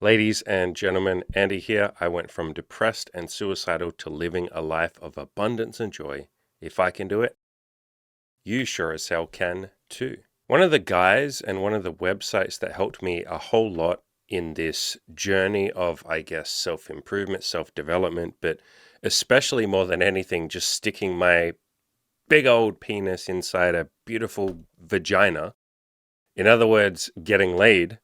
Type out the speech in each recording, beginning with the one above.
Ladies and gentlemen, Andy here. I went from depressed and suicidal to living a life of abundance and joy. If I can do it, you sure as hell can too. One of the guys and one of the websites that helped me a whole lot in this journey of, I guess, self-improvement, self-development, but especially more than anything, just sticking my big old penis inside a beautiful vagina. In other words, getting laid.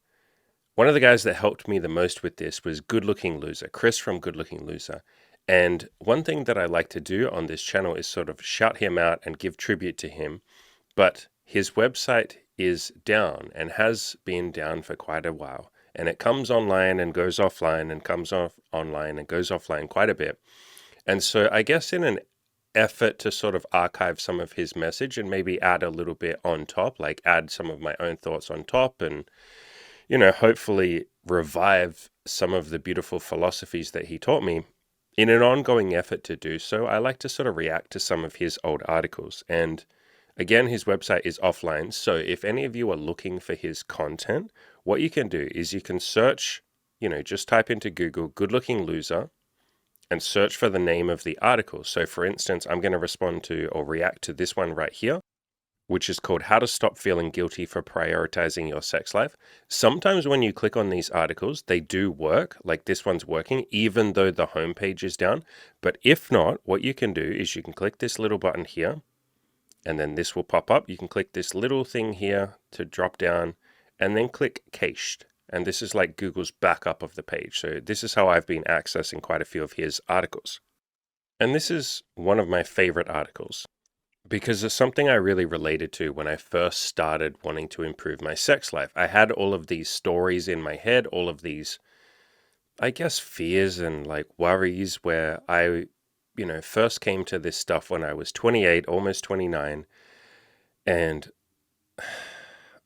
One of the guys that helped me the most with this was Good Looking Loser, Chris from Good Looking Loser. And one thing that I like to do on this channel is sort of shout him out and give tribute to him. But his website is down and has been down for quite a while. And it comes online and goes offline and comes off online and goes offline quite a bit. And so I guess in an effort to sort of archive some of his message and maybe add a little bit on top, like add some of my own thoughts on top and hopefully revive some of the beautiful philosophies that he taught me. In an ongoing effort to do so, I like to sort of react to some of his old articles. And again, his website is offline. So if any of you are looking for his content, what you can do is you can search, just type into Google "good looking loser" and search for the name of the article. So for instance, I'm going to respond to or react to this one right here, which is called How to Stop Feeling Guilty for Prioritizing Your Sex Life. Sometimes when you click on these articles, they do work, like this one's working, even though the homepage is down. But if not, what you can do is you can click this little button here, and then this will pop up. You can click this little thing here to drop down, and then click Cached. And this is like Google's backup of the page. So this is how I've been accessing quite a few of his articles. And this is one of my favorite articles, because it's something I really related to when I first started wanting to improve my sex life. I had all of these stories in my head, all of these, I guess, fears and like worries where I, first came to this stuff when I was 28, almost 29. And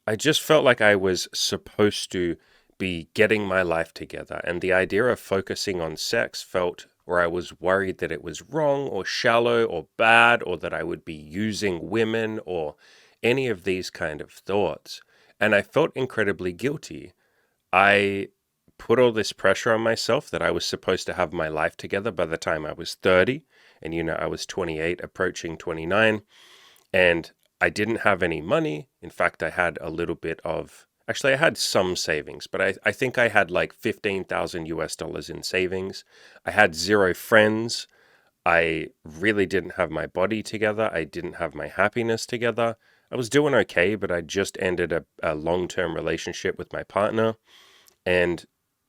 I just felt like I was supposed to be getting my life together. And the idea of focusing on sex felt where I was worried that it was wrong or shallow or bad, or that I would be using women or any of these kind of thoughts. And I felt incredibly guilty. I put all this pressure on myself that I was supposed to have my life together by the time I was 30. And, I was 28, approaching 29. And I didn't have any money. In fact, I had a little bit of, actually, I had some savings, but I think I had like 15,000 US dollars in savings. I had zero friends. I really didn't have my body together. I didn't have my happiness together. I was doing okay, but I just ended a long-term relationship with my partner, and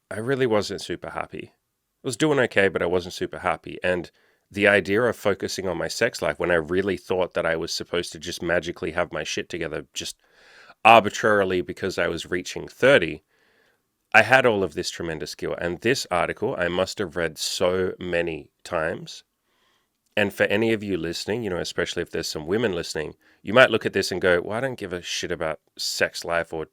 I really wasn't super happy. I was doing okay, but I wasn't super happy. And the idea of focusing on my sex life when I really thought that I was supposed to just magically have my shit together just arbitrarily because I was reaching 30, I had all of this tremendous skill. And this article I must have read so many times. And for any of you listening, especially if there's some women listening, you might look at this and go, well, I don't give a shit about sex life or,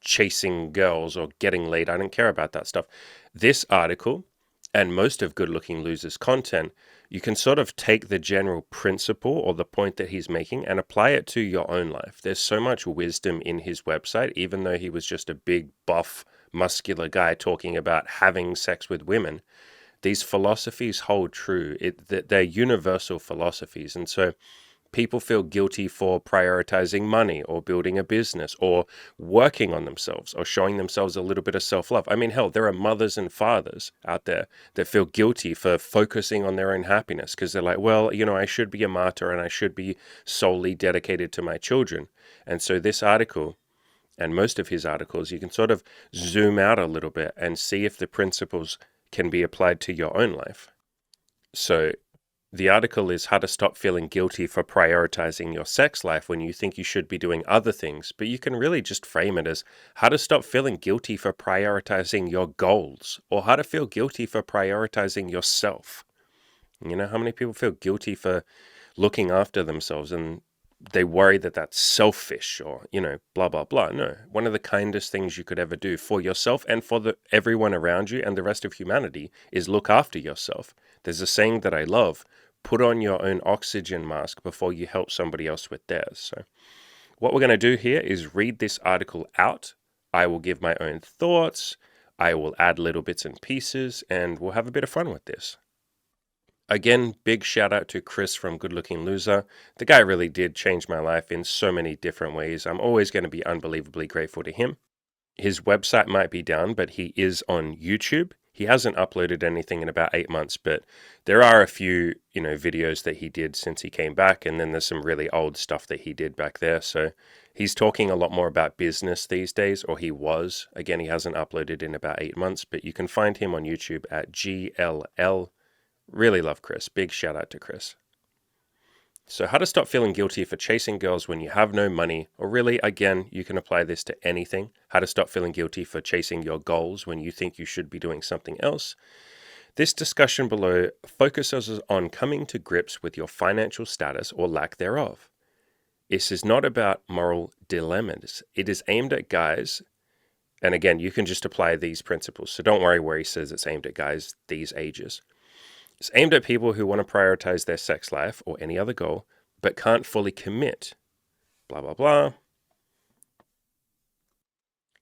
chasing girls or getting laid. I don't care about that stuff. This article and most of Good Looking Loser's content, you can sort of take the general principle or the point that he's making and apply it to your own life. There's so much wisdom in his website, even though he was just a big, buff, muscular guy talking about having sex with women. These philosophies hold true. They're universal philosophies. And so people feel guilty for prioritizing money or building a business or working on themselves or showing themselves a little bit of self-love. I mean, hell, there are mothers and fathers out there that feel guilty for focusing on their own happiness because they're like, well, I should be a martyr and I should be solely dedicated to my children. And so this article and most of his articles, you can sort of zoom out a little bit and see if the principles can be applied to your own life. So the article is How to Stop Feeling Guilty for Prioritizing Your Sex Life When You Think You Should Be Doing Other Things. But you can really just frame it as how to stop feeling guilty for prioritizing your goals, or how to feel guilty for prioritizing yourself. How many people feel guilty for looking after themselves and they worry that that's selfish or, blah, blah, blah. No, one of the kindest things you could ever do for yourself and for everyone around you and the rest of humanity is look after yourself. There's a saying that I love: put on your own oxygen mask before you help somebody else with theirs. So what we're going to do here is read this article out. I will give my own thoughts. I will add little bits and pieces, and we'll have a bit of fun with this. Again, big shout out to Chris from Good Looking Loser. The guy really did change my life in so many different ways. I'm always going to be unbelievably grateful to him. His website might be down, but he is on YouTube. He hasn't uploaded anything in about 8 months, but there are a few, videos that he did since he came back, and then there's some really old stuff that he did back there. So he's talking a lot more about business these days, or he was. Again, he hasn't uploaded in about 8 months, but you can find him on YouTube at GLL. Really love Chris. Big shout out to Chris. So how to stop feeling guilty for chasing girls when you have no money, or really, again, you can apply this to anything. How to stop feeling guilty for chasing your goals when you think you should be doing something else. This discussion below focuses on coming to grips with your financial status or lack thereof. This is not about moral dilemmas. It is aimed at guys, and again, you can just apply these principles. So don't worry where he says it's aimed at guys these ages. It's aimed at people who want to prioritize their sex life or any other goal, but can't fully commit. Blah, blah, blah.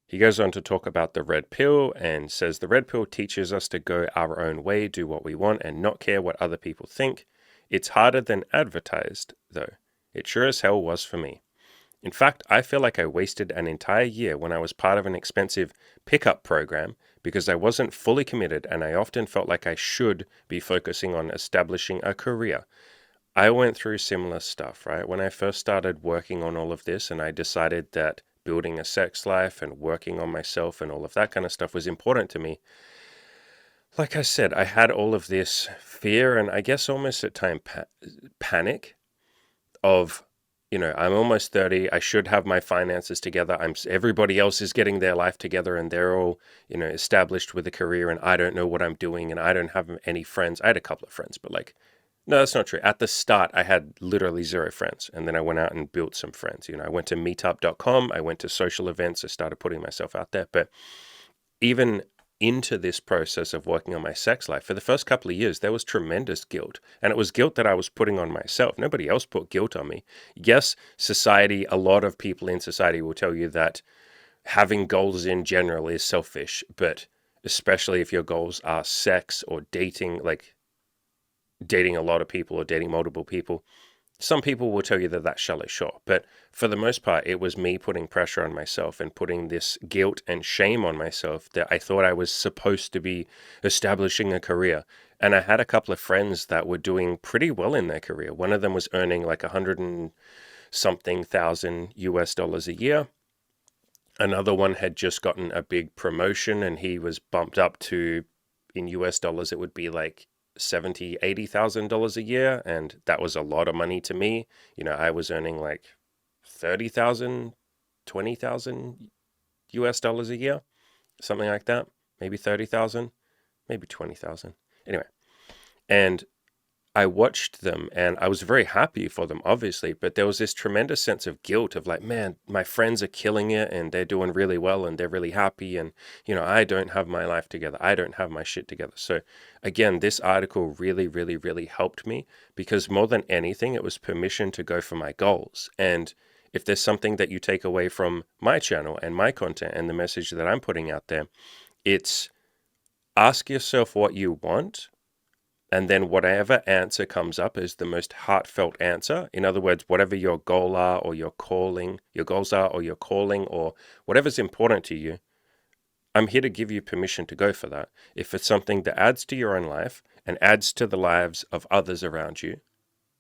He goes on to talk about the red pill and says the red pill teaches us to go our own way, do what we want, and not care what other people think. It's harder than advertised, though. It sure as hell was for me. In fact, I feel like I wasted an entire year when I was part of an expensive pickup program because I wasn't fully committed, and I often felt like I should be focusing on establishing a career. I went through similar stuff, right? When I first started working on all of this and I decided that building a sex life and working on myself and all of that kind of stuff was important to me. Like I said, I had all of this fear and I guess almost at times panic of, I'm almost 30. I should have my finances together. Everybody else is getting their life together and they're all, established with a career and I don't know what I'm doing and I don't have any friends. I had a couple of friends, but no, that's not true. At the start, I had literally 0 friends. And then I went out and built some friends. I went to meetup.com. I went to social events. I started putting myself out there. But even into this process of working on my sex life, for the first couple of years, there was tremendous guilt. And it was guilt that I was putting on myself. Nobody else put guilt on me. Yes, society, a lot of people in society will tell you that having goals in general is selfish. But especially if your goals are sex or dating, like dating a lot of people or dating multiple people, some people will tell you that that's shallow, sure. But for the most part, it was me putting pressure on myself and putting this guilt and shame on myself that I thought I was supposed to be establishing a career. And I had a couple of friends that were doing pretty well in their career. One of them was earning like 100 and something thousand US dollars a year. Another one had just gotten a big promotion and he was bumped up to, in US dollars, it would be like $70,000, $80,000 a year, and that was a lot of money to me. I was earning like 30,000, 20,000 US dollars a year, something like that. Maybe 30,000, maybe 20,000. Anyway, and I watched them and I was very happy for them, obviously, but there was this tremendous sense of guilt of like, man, my friends are killing it and they're doing really well and they're really happy. And, I don't have my life together. I don't have my shit together. So again, this article really, really, really helped me because more than anything, it was permission to go for my goals. And if there's something that you take away from my channel and my content and the message that I'm putting out there, it's ask yourself what you want. And then whatever answer comes up is the most heartfelt answer. In other words, whatever your goal are or your goals are or your calling or whatever's important to you, I'm here to give you permission to go for that. If it's something that adds to your own life and adds to the lives of others around you,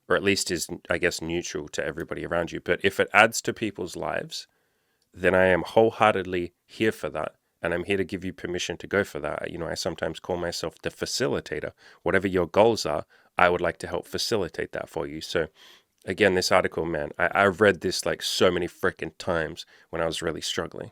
or at least is, I guess, neutral to everybody around you, but if it adds to people's lives, then I am wholeheartedly here for that. And I'm here to give you permission to go for that. I sometimes call myself the facilitator. Whatever your goals are, I would like to help facilitate that for you. So again, this article, man, I've read this like so many freaking times when I was really struggling.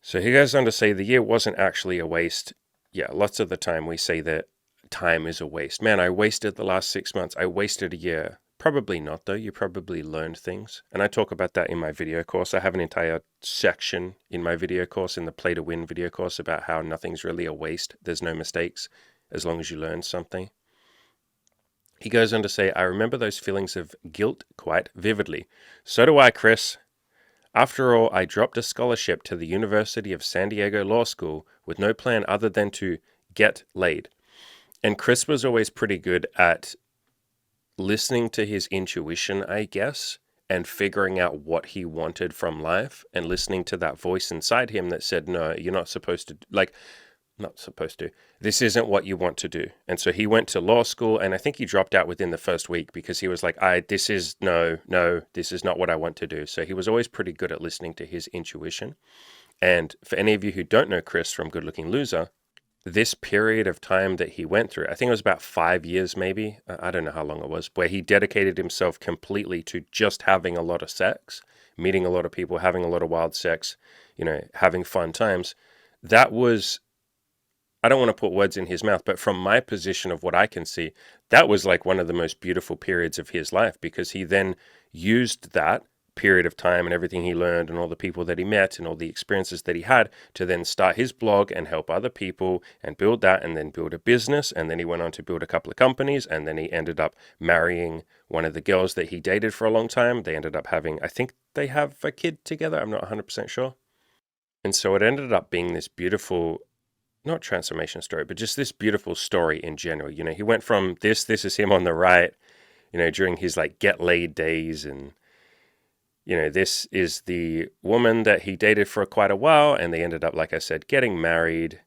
So he goes on to say the year wasn't actually a waste. Yeah, lots of the time we say that time is a waste. Man, I wasted the last 6 months. I wasted a year. Probably not, though. You probably learned things. And I talk about that in my video course. I have an entire section in my video course, in the Play to Win video course, about how nothing's really a waste. There's no mistakes as long as you learn something. He goes on to say, I remember those feelings of guilt quite vividly. So do I, Chris. After all, I dropped a scholarship to the University of San Diego Law School with no plan other than to get laid. And Chris was always pretty good at listening to his intuition, I guess, and figuring out what he wanted from life and listening to that voice inside him that said, no, you're not supposed to, like, not supposed to. This isn't what you want to do. And so he went to law school, and I think he dropped out within the first week because he was like, this is no, this is not what I want to do. So he was always pretty good at listening to his intuition. And for any of you who don't know Chris from Good Looking Loser, this period of time that he went through, I think it was about 5 years, maybe, I don't know how long it was, where he dedicated himself completely to just having a lot of sex, meeting a lot of people, having a lot of wild sex, having fun times. That was, I don't want to put words in his mouth, but from my position of what I can see, that was like one of the most beautiful periods of his life, because he then used that period of time and everything he learned and all the people that he met and all the experiences that he had to then start his blog and help other people and build that, and then build a business. And then he went on to build a couple of companies, and then he ended up marrying one of the girls that he dated for a long time. They ended up having, I think they have a kid together. I'm not 100% sure. And so it ended up being this beautiful, not transformation story, but just this beautiful story in general. He went from this is him on the right, during his like get laid days, and this is the woman that he dated for quite a while, and they ended up, like I said, getting married.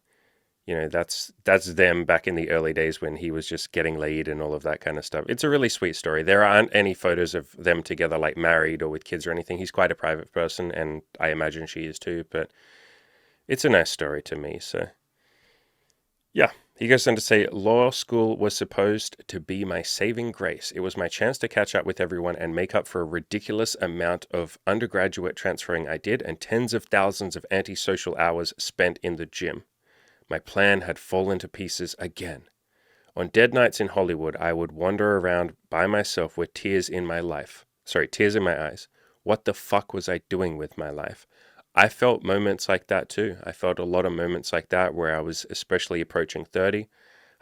That's them back in the early days when he was just getting laid and all of that kind of stuff. It's a really sweet story. There aren't any photos of them together, like married or with kids or anything. He's quite a private person, and I imagine she is too, but it's a nice story to me, so yeah. He goes on to say, law school was supposed to be my saving grace. It was my chance to catch up with everyone and make up for a ridiculous amount of undergraduate transferring I did and tens of thousands of antisocial hours spent in the gym. My plan had fallen to pieces again. On dead nights in Hollywood, I would wander around by myself with tears in my eyes. What the fuck was I doing with my life? I felt moments like that too. I felt a lot of moments like that where I was especially approaching 30.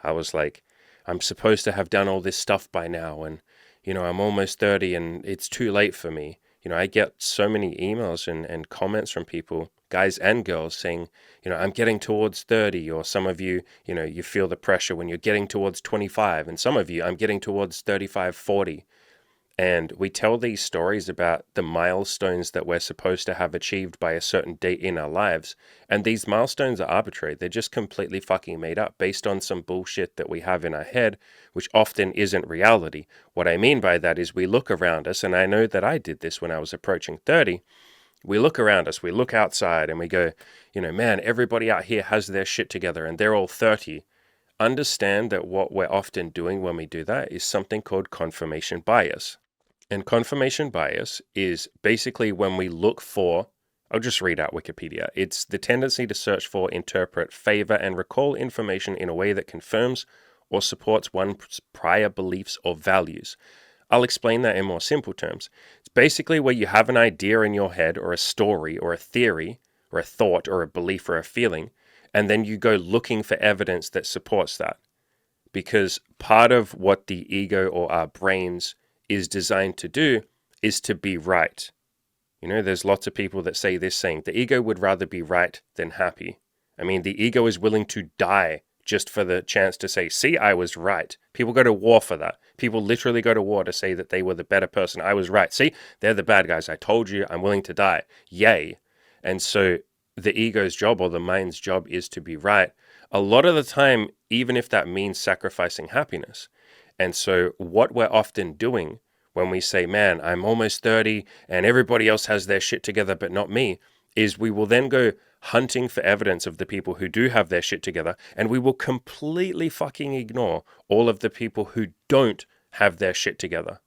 I was like, I'm supposed to have done all this stuff by now, and I'm almost 30 and it's too late for me. I get so many emails and comments from people, guys and girls, saying, I'm getting towards 30, or some of you, you feel the pressure when you're getting towards 25, and some of you, I'm getting towards 35, 40. And we tell these stories about the milestones that we're supposed to have achieved by a certain date in our lives. And these milestones are arbitrary. They're just completely fucking made up based on some bullshit that we have in our head, which often isn't reality. What I mean by that is we look around us, and I know that I did this when I was approaching 30. We look around us, we look outside, and we go, man, everybody out here has their shit together and they're all 30. Understand that what we're often doing when we do that is something called confirmation bias. And confirmation bias is basically when we look for, I'll just read out Wikipedia. It's the tendency to search for, interpret, favor, and recall information in a way that confirms or supports one's prior beliefs or values. I'll explain that in more simple terms. It's basically where you have an idea in your head, or a story, or a theory, or a thought, or a belief, or a feeling, and then you go looking for evidence that supports that. Because part of what the ego or our brains is designed to do is to be right. There's lots of people that say this saying, the ego would rather be right than happy. I mean, the ego is willing to die just for the chance to say, see, I was right. People go to war for that. People literally go to war to say that they were the better person. I was right. See, they're the bad guys. I told you, I'm willing to die. Yay. And so the ego's job, or the mind's job, is to be right. A lot of the time, even if that means sacrificing happiness. And so what we're often doing when we say, man, I'm almost 30 and everybody else has their shit together but not me, is we will then go hunting for evidence of the people who do have their shit together, and we will completely fucking ignore all of the people who don't have their shit together.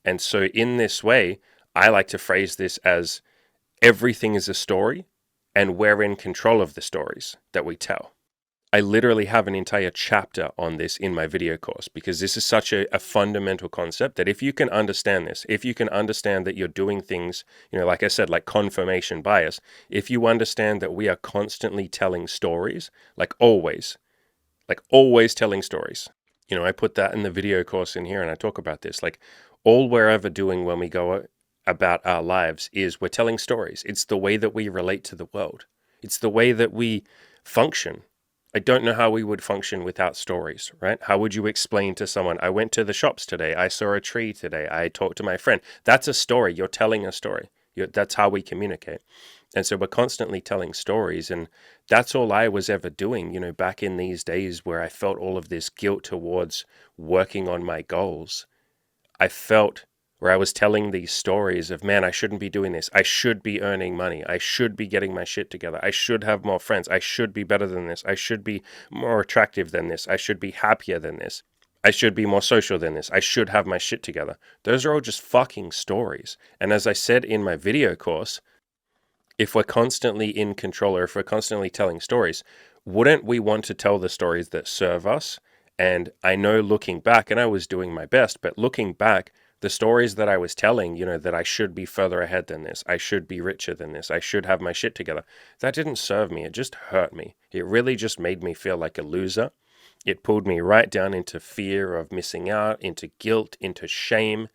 And so in this way, I like to phrase this as everything is a story, and we're in control of the stories that we tell. I literally have an entire chapter on this in my video course, because this is such a fundamental concept that if you can understand this, if you can understand that you're doing things, like I said, like confirmation bias, if you understand that we are constantly telling stories, like always telling stories. I put that in the video course in here, and I talk about this, like all we're ever doing when we go about our lives is we're telling stories. It's the way that we relate to the world. It's the way that we function. I don't know how we would function without stories, right? How would you explain to someone, I went to the shops today, I saw a tree today, I talked to my friend. That's a story. You're telling a story. That's how we communicate. And so we're constantly telling stories. And that's all I was ever doing, back in these days where I felt all of this guilt towards working on my goals. I felt where I was telling these stories of, man, I shouldn't be doing this. I should be earning money. I should be getting my shit together. I should have more friends. I should be better than this. I should be more attractive than this. I should be happier than this. I should be more social than this. I should have my shit together. Those are all just fucking stories. And as I said in my video course, if we're constantly in control or if we're constantly telling stories, wouldn't we want to tell the stories that serve us? And I know looking back, and I was doing my best, but looking back, the stories that I was telling, that I should be further ahead than this, I should be richer than this, I should have my shit together, that didn't serve me. It just hurt me. It really just made me feel like a loser. It pulled me right down into fear of missing out, into guilt, into shame.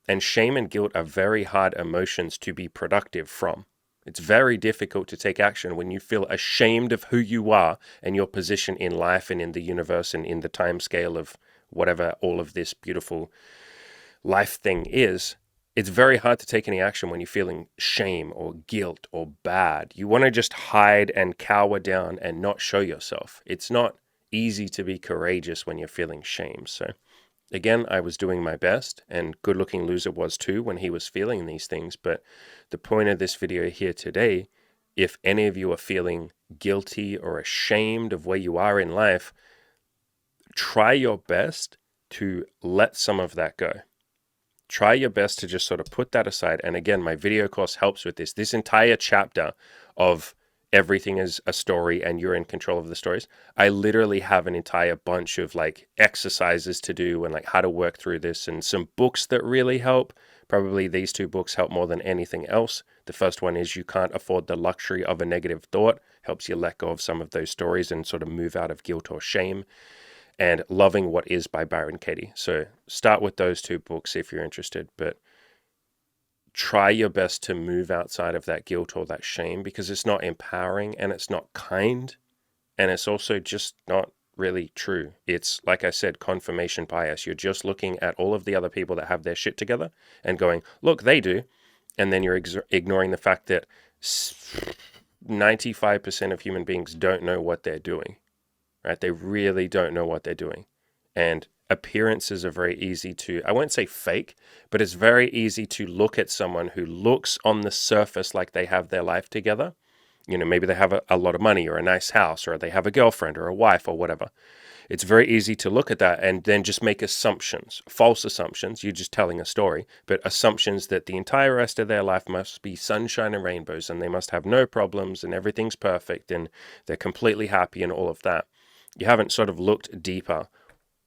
And shame and guilt are very hard emotions to be productive from. It's very difficult to take action when you feel ashamed of who you are and your position in life and in the universe and in the time scale of whatever all of this beautiful life thing is. It's very hard to take any action when you're feeling shame or guilt or bad. You want to just hide and cower down and not show yourself. It's not easy to be courageous when you're feeling shame. So again, I was doing my best, and Good Looking Loser was too when he was feeling these things. But the point of this video here today, if any of you are feeling guilty or ashamed of where you are in life, try your best to let some of that go. Try your best to just sort of put that aside. And again, my video course helps with this. This entire chapter of everything is a story and you're in control of the stories. I literally have an entire bunch of like exercises to do and like how to work through this and some books that really help. Probably these two books help more than anything else. The first one is You Can't Afford the Luxury of a Negative Thought. Helps you let go of some of those stories and sort of move out of guilt or shame. And Loving What Is by Byron Katie. So start with those two books if you're interested, but try your best to move outside of that guilt or that shame, because it's not empowering and it's not kind, and it's also just not really true. It's, like I said, confirmation bias. You're just looking at all of the other people that have their shit together and going, look, they do. And then you're ignoring the fact that 95% of human beings don't know what they're doing. Right? They really don't know what they're doing. And appearances are very easy to, I won't say fake, but it's very easy to look at someone who looks on the surface like they have their life together. Maybe they have a lot of money or a nice house, or they have a girlfriend or a wife or whatever. It's very easy to look at that and then just make assumptions, false assumptions. You're just telling a story, but assumptions that the entire rest of their life must be sunshine and rainbows and they must have no problems and everything's perfect and they're completely happy and all of that. You haven't sort of looked deeper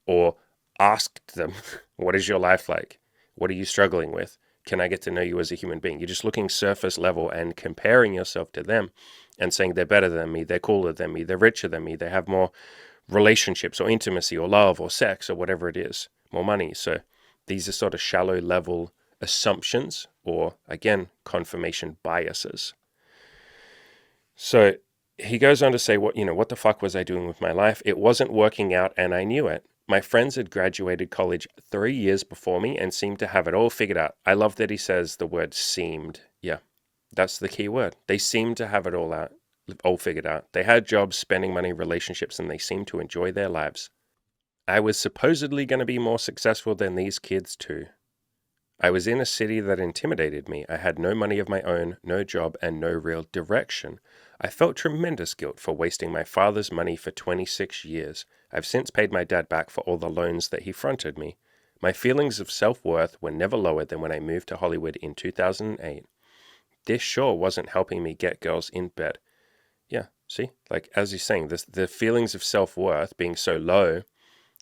or asked them, what is your life like? What are you struggling with? Can I get to know you as a human being? You're just looking surface level and comparing yourself to them and saying they're better than me, they're cooler than me, they're richer than me, they have more relationships or intimacy or love or sex or whatever it is, more money. So these are sort of shallow level assumptions or, again, confirmation biases. So he goes on to say, what the fuck was I doing with my life? It wasn't working out and I knew it. My friends had graduated college 3 years before me and seemed to have it all figured out. I love that he says the word seemed. Yeah, that's the key word. They seemed to have it all figured out. They had jobs, spending money, relationships, and they seemed to enjoy their lives. I was supposedly going to be more successful than these kids too. I was in a city that intimidated me. I had no money of my own, no job, and no real direction. I felt tremendous guilt for wasting my father's money for 26 years. I've since paid my dad back for all the loans that he fronted me. My feelings of self-worth were never lower than when I moved to Hollywood in 2008. This sure wasn't helping me get girls in bed. Yeah, see? Like, as he's saying, the feelings of self-worth being so low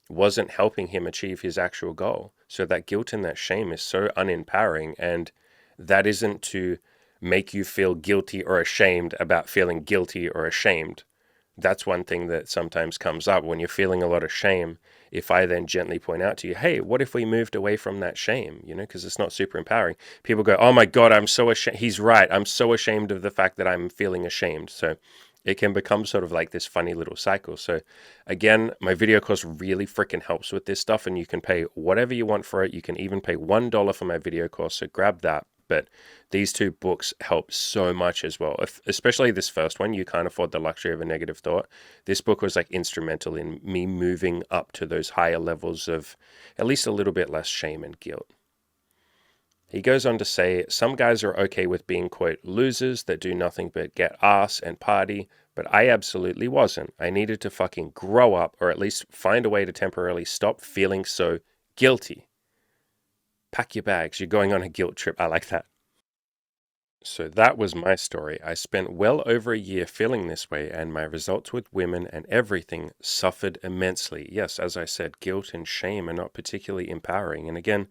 wasn't helping him achieve his actual goal. So that guilt and that shame is so unempowering, and that isn't to make you feel guilty or ashamed about feeling guilty or ashamed. That's one thing that sometimes comes up when you're feeling a lot of shame. If I then gently point out to you, hey, what if we moved away from that shame? Because it's not super empowering. People go, oh my God, I'm so ashamed. He's right. I'm so ashamed of the fact that I'm feeling ashamed. So it can become sort of like this funny little cycle. So again, my video course really freaking helps with this stuff, and you can pay whatever you want for it. You can even pay $1 for my video course. So grab that. But these two books help so much as well. Especially this first one, You Can't Afford the Luxury of a Negative Thought. This book was like instrumental in me moving up to those higher levels of at least a little bit less shame and guilt. He goes on to say, some guys are okay with being, quote, losers that do nothing but get ass and party, but I absolutely wasn't. I needed to fucking grow up, or at least find a way to temporarily stop feeling so guilty. Pack your bags. You're going on a guilt trip. I like that. So that was my story. I spent well over a year feeling this way, and my results with women and everything suffered immensely. Yes, as I said, guilt and shame are not particularly empowering. And again,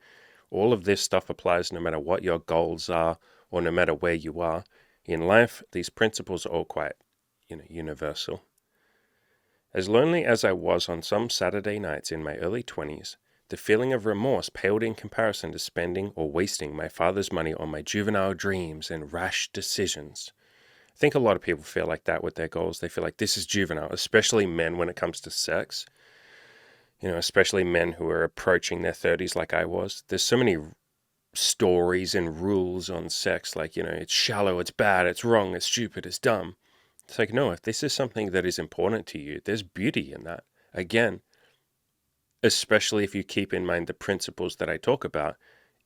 all of this stuff applies no matter what your goals are or no matter where you are. In life, these principles are all quite, universal. As lonely as I was on some Saturday nights in my early 20s, the feeling of remorse paled in comparison to spending or wasting my father's money on my juvenile dreams and rash decisions. I think a lot of people feel like that with their goals. They feel like this is juvenile, especially men when it comes to sex. Especially men who are approaching their 30s like I was. There's so many stories and rules on sex, like, it's shallow, it's bad, it's wrong, it's stupid, it's dumb. It's like, no, if this is something that is important to you, there's beauty in that. Again, especially if you keep in mind the principles that I talk about.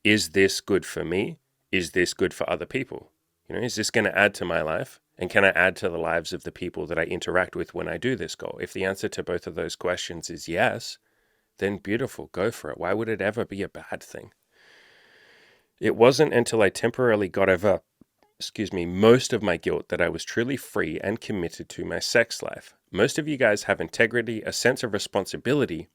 Is this good for me? Is this good for other people? Is this going to add to my life? And can I add to the lives of the people that I interact with when I do this goal? If the answer to both of those questions is yes, then beautiful, go for it. Why would it ever be a bad thing? It wasn't until I temporarily got over, most of my guilt that I was truly free and committed to my sex life. Most of you guys have integrity, a sense of responsibility,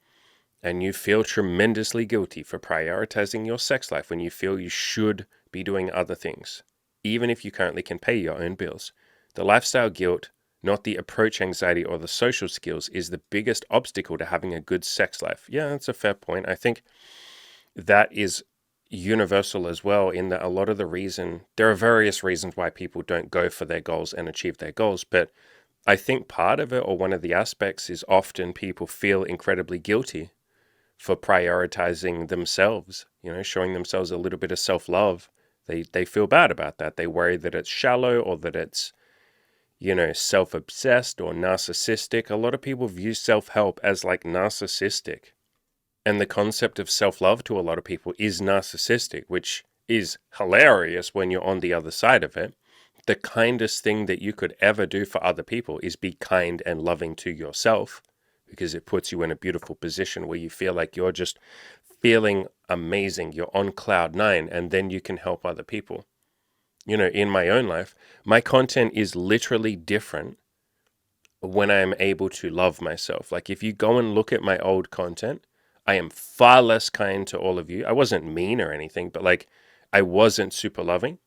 and you feel tremendously guilty for prioritizing your sex life when you feel you should be doing other things, even if you currently can pay your own bills. The lifestyle guilt, not the approach anxiety or the social skills, is the biggest obstacle to having a good sex life. Yeah, that's a fair point. I think that is universal as well, in that a lot of the reason, there are various reasons why people don't go for their goals and achieve their goals, but I think part of it, or one of the aspects, is often people feel incredibly guilty for prioritizing themselves, showing themselves a little bit of self-love. They feel bad about that. They worry that it's shallow, or that it's, self-obsessed or narcissistic. A lot of people view self-help as like narcissistic. And the concept of self-love to a lot of people is narcissistic, which is hilarious when you're on the other side of it. The kindest thing that you could ever do for other people is be kind and loving to yourself, because it puts you in a beautiful position where you feel like you're just feeling amazing. You're on cloud nine, and then you can help other people. In my own life, my content is literally different when I'm able to love myself. Like, if you go and look at my old content, I am far less kind to all of you. I wasn't mean or anything, but like, I wasn't super loving.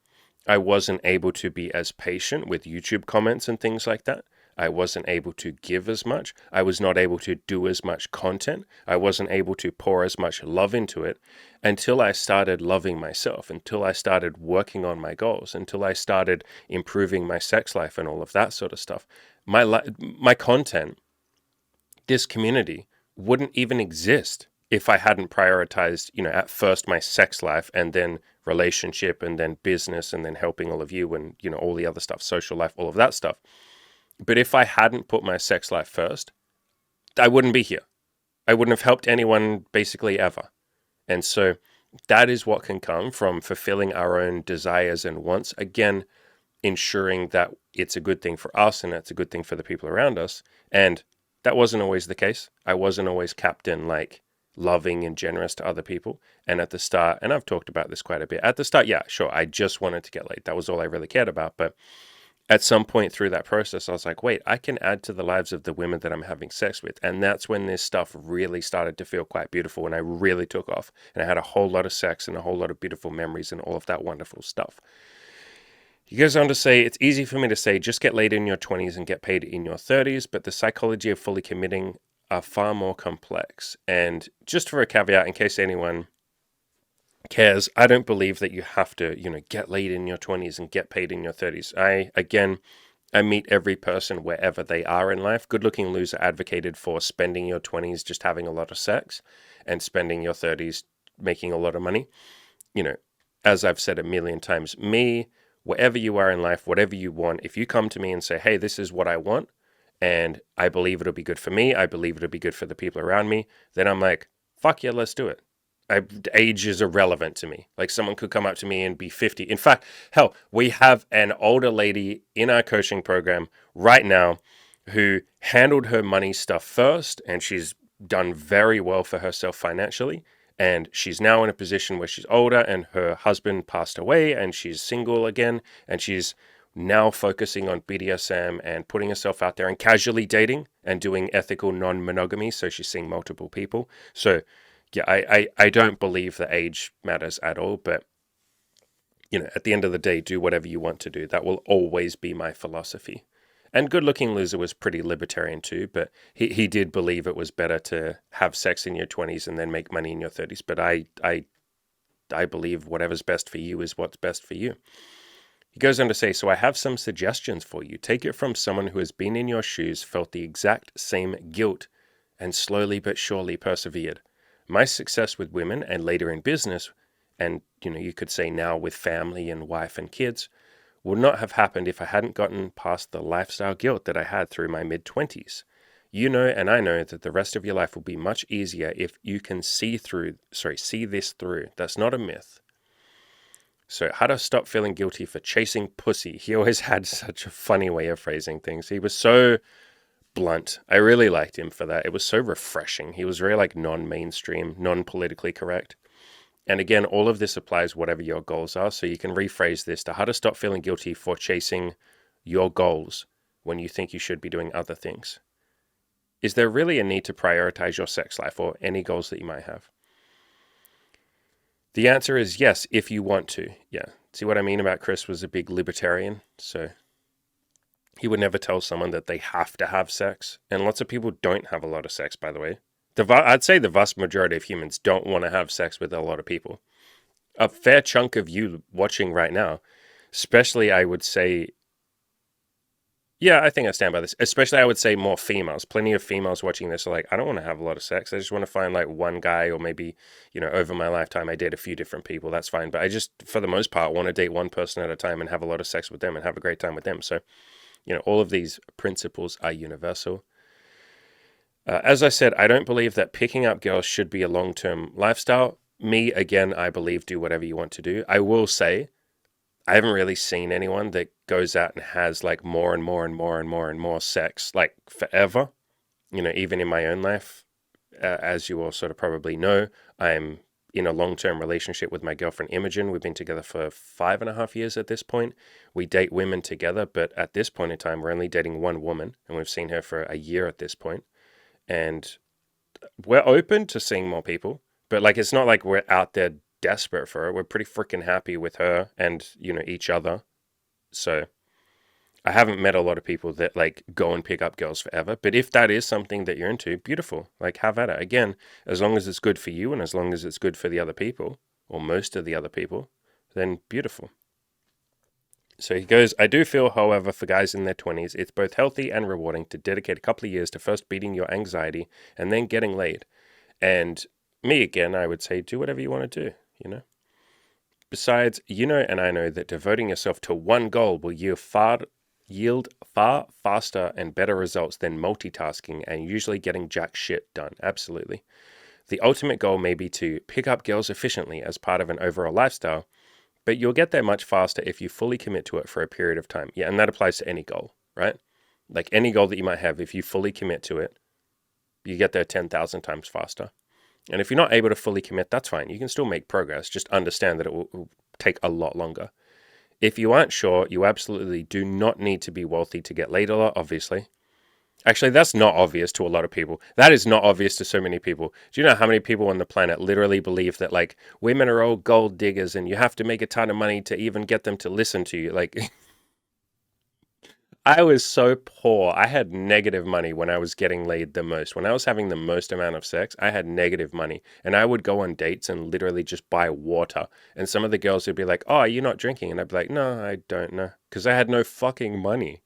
I wasn't able to be as patient with YouTube comments and things like that. I wasn't able to give as much. I was not able to do as much content. I wasn't able to pour as much love into it until I started loving myself, until I started working on my goals, until I started improving my sex life and all of that sort of stuff. My content, this community, wouldn't even exist if I hadn't prioritized, at first my sex life, and then relationship, and then business, and then helping all of you, and, all the other stuff, social life, all of that stuff. But if I hadn't put my sex life first, I wouldn't be here. I wouldn't have helped anyone basically ever. And so that is what can come from fulfilling our own desires and wants. Again, ensuring that it's a good thing for us and it's a good thing for the people around us. And that wasn't always the case. I wasn't always captain like loving and generous to other people. And at the start, and I've talked about this quite a bit, at the start, yeah, sure, I just wanted to get laid. That was all I really cared about. But at some point through that process, I was like, wait, I can add to the lives of the women that I'm having sex with. And that's when this stuff really started to feel quite beautiful, and I really took off. And I had a whole lot of sex and a whole lot of beautiful memories and all of that wonderful stuff. He goes on to say, it's easy for me to say, just get laid in your 20s and get paid in your 30s, but the psychology of fully committing are far more complex. And just for a caveat, in case anyone cares, I don't believe that you have to, get laid in your 20s and get paid in your 30s. I meet every person wherever they are in life. Good Looking Loser advocated for spending your 20s just having a lot of sex and spending your 30s making a lot of money. As I've said a million times, wherever you are in life, whatever you want, if you come to me and say, hey, this is what I want, and I believe it'll be good for me, I believe it'll be good for the people around me, then I'm like, fuck yeah, let's do it. Age is irrelevant to me. Like, someone could come up to me and be 50. In fact, hell, we have an older lady in our coaching program right now who handled her money stuff first, and she's done very well for herself financially. And she's now in a position where she's older and her husband passed away and she's single again. And she's now focusing on BDSM and putting herself out there and casually dating and doing ethical non-monogamy. So she's seeing multiple people. So yeah, I don't believe that age matters at all. But, at the end of the day, do whatever you want to do. That will always be my philosophy. And Good Looking Loser was pretty libertarian too, but he did believe it was better to have sex in your 20s and then make money in your 30s. But I believe whatever's best for you is what's best for you. He goes on to say, so I have some suggestions for you. Take it from someone who has been in your shoes, felt the exact same guilt, and slowly but surely persevered. My success with women and later in business, and you could say now with family and wife and kids, would not have happened if I hadn't gotten past the lifestyle guilt that I had through my mid-20s. And I know that the rest of your life will be much easier if you can see this through. That's not a myth. So, how to stop feeling guilty for chasing pussy. He always had such a funny way of phrasing things. He was so blunt. I really liked him for that. It was so refreshing. He was very non-mainstream, non-politically correct. And again, all of this applies whatever your goals are. So you can rephrase this to how to stop feeling guilty for chasing your goals when you think you should be doing other things. Is there really a need to prioritize your sex life or any goals that you might have? The answer is yes, if you want to. Yeah. See what I mean about Chris was a big libertarian. So he would never tell someone that they have to have sex. And lots of people don't have a lot of sex, by the way. I'd say the vast majority of humans don't want to have sex with a lot of people. A fair chunk of you watching right now, especially I would say, yeah, I think I stand by this. Especially I would say more females. Plenty of females watching this are like, I don't want to have a lot of sex. I just want to find one guy, or maybe, over my lifetime I date a few different people. That's fine. But I just, for the most part, want to date one person at a time and have a lot of sex with them and have a great time with them. So, all of these principles are universal. As I said, I don't believe that picking up girls should be a long-term lifestyle. Me, again, I believe do whatever you want to do. I will say, I haven't really seen anyone that goes out and has more and more and more and more and more sex, forever. Even in my own life, as you all sort of probably know, I'm in a long-term relationship with my girlfriend Imogen. We've been together for 5.5 years at this point. We date women together, but at this point in time, we're only dating one woman, and we've seen her for a year at this point. And we're open to seeing more people, but it's not like we're out there desperate for her. We're pretty freaking happy with her and, each other. So I haven't met a lot of people that go and pick up girls forever. But if that is something that you're into, beautiful. Have at it. Again, as long as it's good for you and as long as it's good for the other people or most of the other people, then beautiful. So he goes, I do feel, however, for guys in their 20s, it's both healthy and rewarding to dedicate a couple of years to first beating your anxiety and then getting laid. And me, again, I would say, do whatever you want to do, Besides, and I know that devoting yourself to one goal will yield far faster and better results than multitasking and usually getting jack shit done. Absolutely. The ultimate goal may be to pick up girls efficiently as part of an overall lifestyle, but you'll get there much faster if you fully commit to it for a period of time. Yeah, and that applies to any goal, right? Any goal that you might have, if you fully commit to it, you get there 10,000 times faster. And if you're not able to fully commit, that's fine. You can still make progress. Just understand that it will take a lot longer. If you aren't sure, you absolutely do not need to be wealthy to get laid a lot, obviously. Actually, that's not obvious to a lot of people. That is not obvious to so many people. Do you know how many people on the planet literally believe that like women are all gold diggers and you have to make a ton of money to even get them to listen to you? Like I was so poor. I had negative money when I was getting laid the most. When I was having the most amount of sex, I had negative money. And I would go on dates and literally just buy water. And some of the girls would be like, "Oh, you're not drinking?" And I'd be like, "No, I don't know." Because I had no fucking money.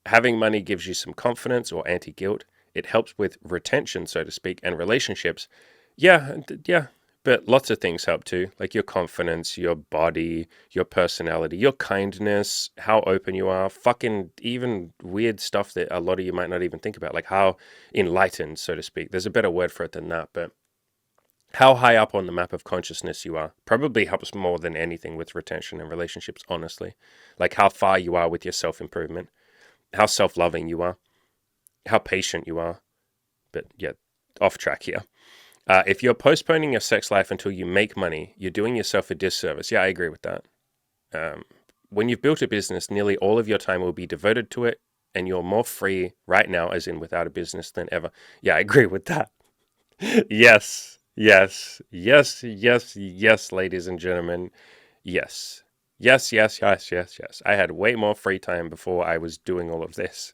Having money gives you some confidence or anti-guilt. It helps with retention, so to speak, and relationships. Yeah, yeah. But lots of things help too, like your confidence, your body, your personality, your kindness, how open you are, fucking even weird stuff that a lot of you might not even think about, like how enlightened, so to speak. There's a better word for it than that, but how high up on the map of consciousness you are probably helps more than anything with retention and relationships, honestly. Like how far you are with your self improvement, how self loving you are, how patient you are. But yeah, off track here. If you're postponing your sex life until you make money, you're doing yourself a disservice. Yeah, I agree with that. Um, when you've built a business, nearly all of your time will be devoted to it, and you're more free right now, as in without a business, than ever. Yeah, I agree with that. Yes, yes, yes, yes, yes, ladies and gentlemen. Yes. Yes, yes, yes, yes, yes. I had way more free time before I was doing all of this.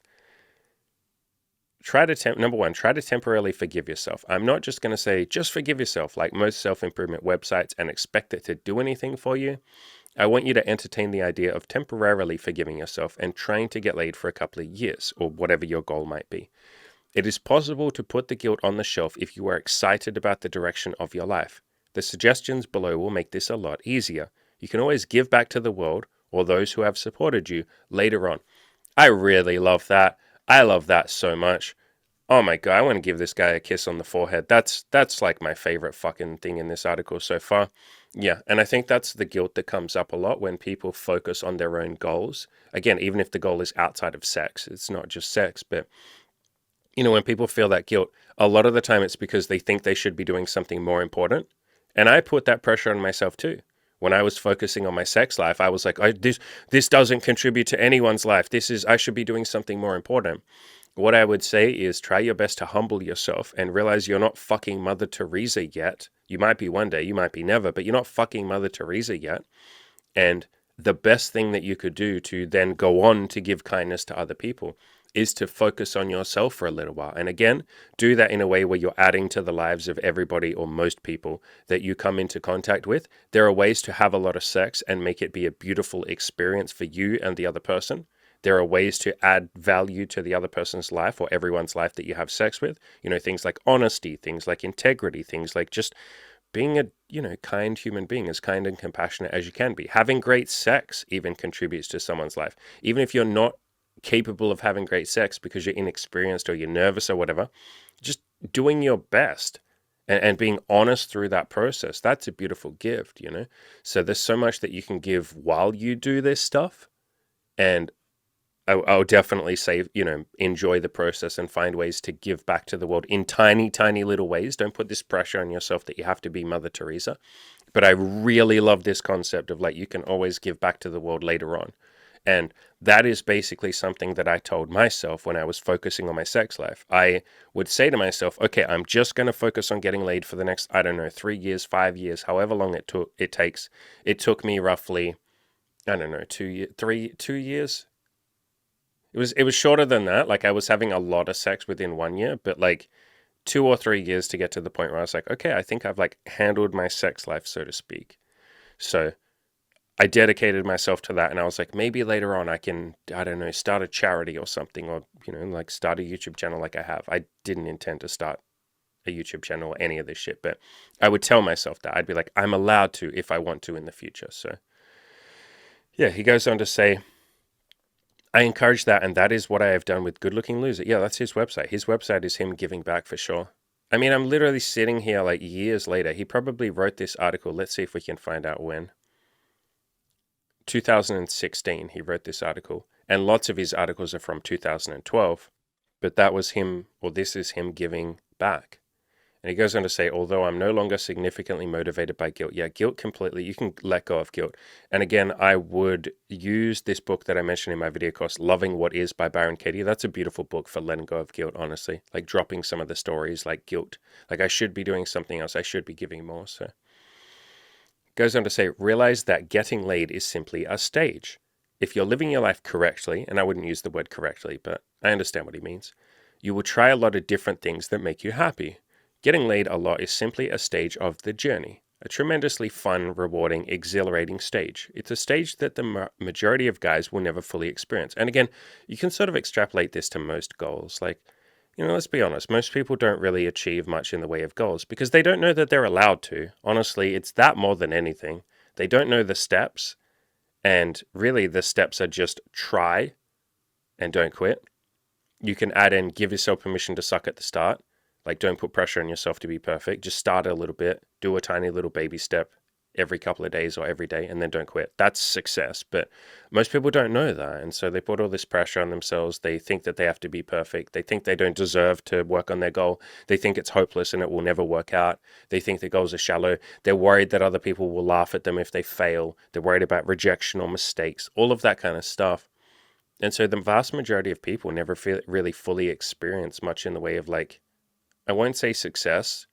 Number one, try to temporarily forgive yourself. I'm not just going to say just forgive yourself like most self-improvement websites and expect it to do anything for you. I want you to entertain the idea of temporarily forgiving yourself and trying to get laid for a couple of years or whatever your goal might be. It is possible to put the guilt on the shelf if you are excited about the direction of your life. The suggestions below will make this a lot easier. You can always give back to the world or those who have supported you later on. I really love that. I love that so much. Oh my god, I want to give this guy a kiss on the forehead. That's like my favorite fucking thing in this article so far. Yeah, and I think that's the guilt that comes up a lot when people focus on their own goals. Again, even if the goal is outside of sex, it's not just sex, but when people feel that guilt, a lot of the time it's because they think they should be doing something more important. And I put that pressure on myself too. When I was focusing on my sex life, I was like, this doesn't contribute to anyone's life. I should be doing something more important. What I would say is try your best to humble yourself and realize you're not fucking Mother Teresa yet. You might be one day, you might be never, but you're not fucking Mother Teresa yet. And the best thing that you could do to then go on to give kindness to other people is to focus on yourself for a little while. And again, do that in a way where you're adding to the lives of everybody or most people that you come into contact with. There are ways to have a lot of sex and make it be a beautiful experience for you and the other person. There are ways to add value to the other person's life or everyone's life that you have sex with. Things like honesty, things like integrity, things like just being a kind human being, as kind and compassionate as you can be. Having great sex even contributes to someone's life. Even if you're not capable of having great sex because you're inexperienced or you're nervous or whatever, just doing your best and being honest through that process, that's a beautiful gift. So there's so much that you can give while you do this stuff. And I'll definitely say, enjoy the process and find ways to give back to the world in tiny, tiny little ways. Don't put this pressure on yourself that you have to be Mother Teresa. But I really love this concept of like, you can always give back to the world later on. And that is basically something that I told myself when I was focusing on my sex life. I would say to myself, okay, I'm just going to focus on getting laid for the next, I don't know, 3 years, 5 years, however long it takes. It took me roughly, I don't know, 2 years. It was shorter than that. Like I was having a lot of sex within 1 year, but like 2 or 3 years to get to the point where I was like, okay, I think I've like handled my sex life, so to speak. So I dedicated myself to that, and I was like, maybe later on I can, I don't know, start a charity or something, or like start a YouTube channel like I have. I didn't intend to start a YouTube channel or any of this shit, but I would tell myself that. I'd be like, I'm allowed to if I want to in the future. So yeah, he goes on to say, I encourage that, and that is what I have done with Good Looking Loser. Yeah, that's his website. His website is him giving back for sure. I mean, I'm literally sitting here like years later. He probably wrote this article. Let's see if we can find out when. 2016, he wrote this article. And lots of his articles are from 2012. But that was him, or this is him giving back. And he goes on to say, although I'm no longer significantly motivated by guilt. Yeah, guilt completely. You can let go of guilt. And again, I would use this book that I mentioned in my video course, Loving What Is by Byron Katie. That's a beautiful book for letting go of guilt, honestly. Like dropping some of the stories like guilt. Like I should be doing something else. I should be giving more. So goes on to say, realize that getting laid is simply a stage. If you're living your life correctly, and I wouldn't use the word correctly, but I understand what he means, you will try a lot of different things that make you happy. Getting laid a lot is simply a stage of the journey, a tremendously fun, rewarding, exhilarating stage. It's a stage that the majority of guys will never fully experience. And again, you can sort of extrapolate this to most goals. Like, let's be honest, most people don't really achieve much in the way of goals because they don't know that they're allowed to. Honestly, it's that more than anything. They don't know the steps, and really the steps are just try and don't quit. You can add in give yourself permission to suck at the start. Like, don't put pressure on yourself to be perfect. Just start a little bit, do a tiny little baby step every couple of days or every day, and then don't quit. That's success. But most people don't know that. And so they put all this pressure on themselves. They think that they have to be perfect. They think they don't deserve to work on their goal. They think it's hopeless and it will never work out. They think their goals are shallow. They're worried that other people will laugh at them if they fail. They're worried about rejection or mistakes, all of that kind of stuff. And so the vast majority of people never really fully experience much in the way of, like, I won't say success,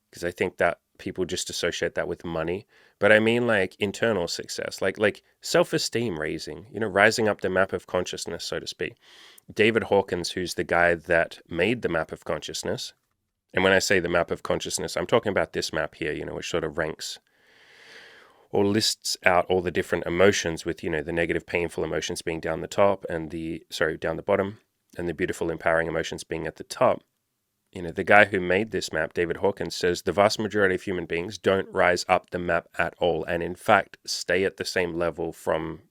because I think that people just associate that with money, but I mean like internal success, like self-esteem raising, rising up the map of consciousness, so to speak. David Hawkins, who's the guy that made the map of consciousness, and when I say the map of consciousness, I'm talking about this map here, which sort of ranks or lists out all the different emotions with, the negative, painful emotions being down the top and down the bottom, and the beautiful, empowering emotions being at the top. The guy who made this map, David Hawkins, says the vast majority of human beings don't rise up the map at all, and in fact stay at the same level from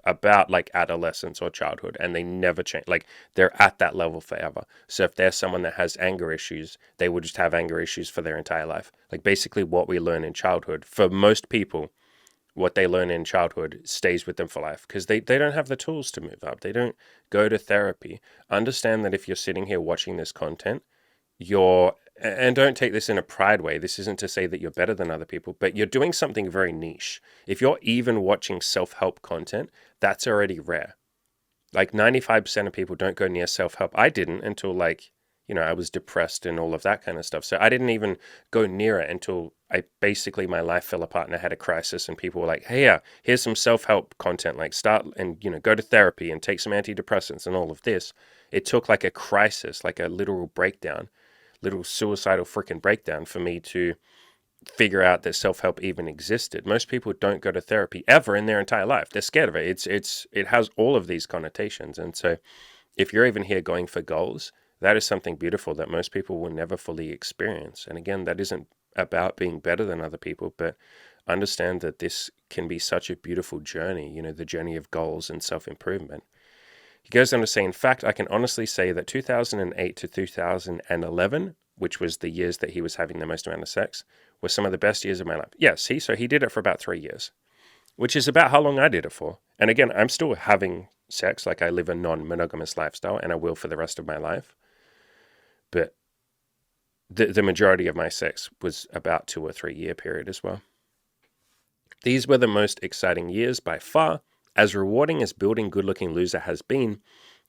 about like adolescence or childhood, and they never change. Like, they're at that level forever. So if they're someone that has anger issues, they will just have anger issues for their entire life. Like, basically what we learn in childhood, for most people, what they learn in childhood stays with them for life because they don't have the tools to move up. They don't go to therapy. Understand that if you're sitting here watching this content, and don't take this in a pride way, this isn't to say that you're better than other people, but you're doing something very niche. If you're even watching self-help content, that's already rare. Like 95% of people don't go near self-help. I didn't until I was depressed and all of that kind of stuff. So I didn't even go near it until my life fell apart and I had a crisis, and people were like, hey, here's some self-help content, like start and, go to therapy and take some antidepressants and all of this. It took like a crisis, like a literal breakdown, little suicidal freaking breakdown for me to figure out that self-help even existed. Most people don't go to therapy ever in their entire life. They're scared of it. It has all of these connotations. And so if you're even here going for goals, that is something beautiful that most people will never fully experience. And again, that isn't about being better than other people, but understand that this can be such a beautiful journey, the journey of goals and self-improvement. He goes on to say, in fact, I can honestly say that 2008 to 2011, which was the years that he was having the most amount of sex, were some of the best years of my life. Yeah, so he did it for about 3 years, which is about how long I did it for. And again, I'm still having sex, like I live a non-monogamous lifestyle, and I will for the rest of my life. But the majority of my sex was about 2 or 3 year period as well. These were the most exciting years by far. As rewarding as building Good Looking Loser has been,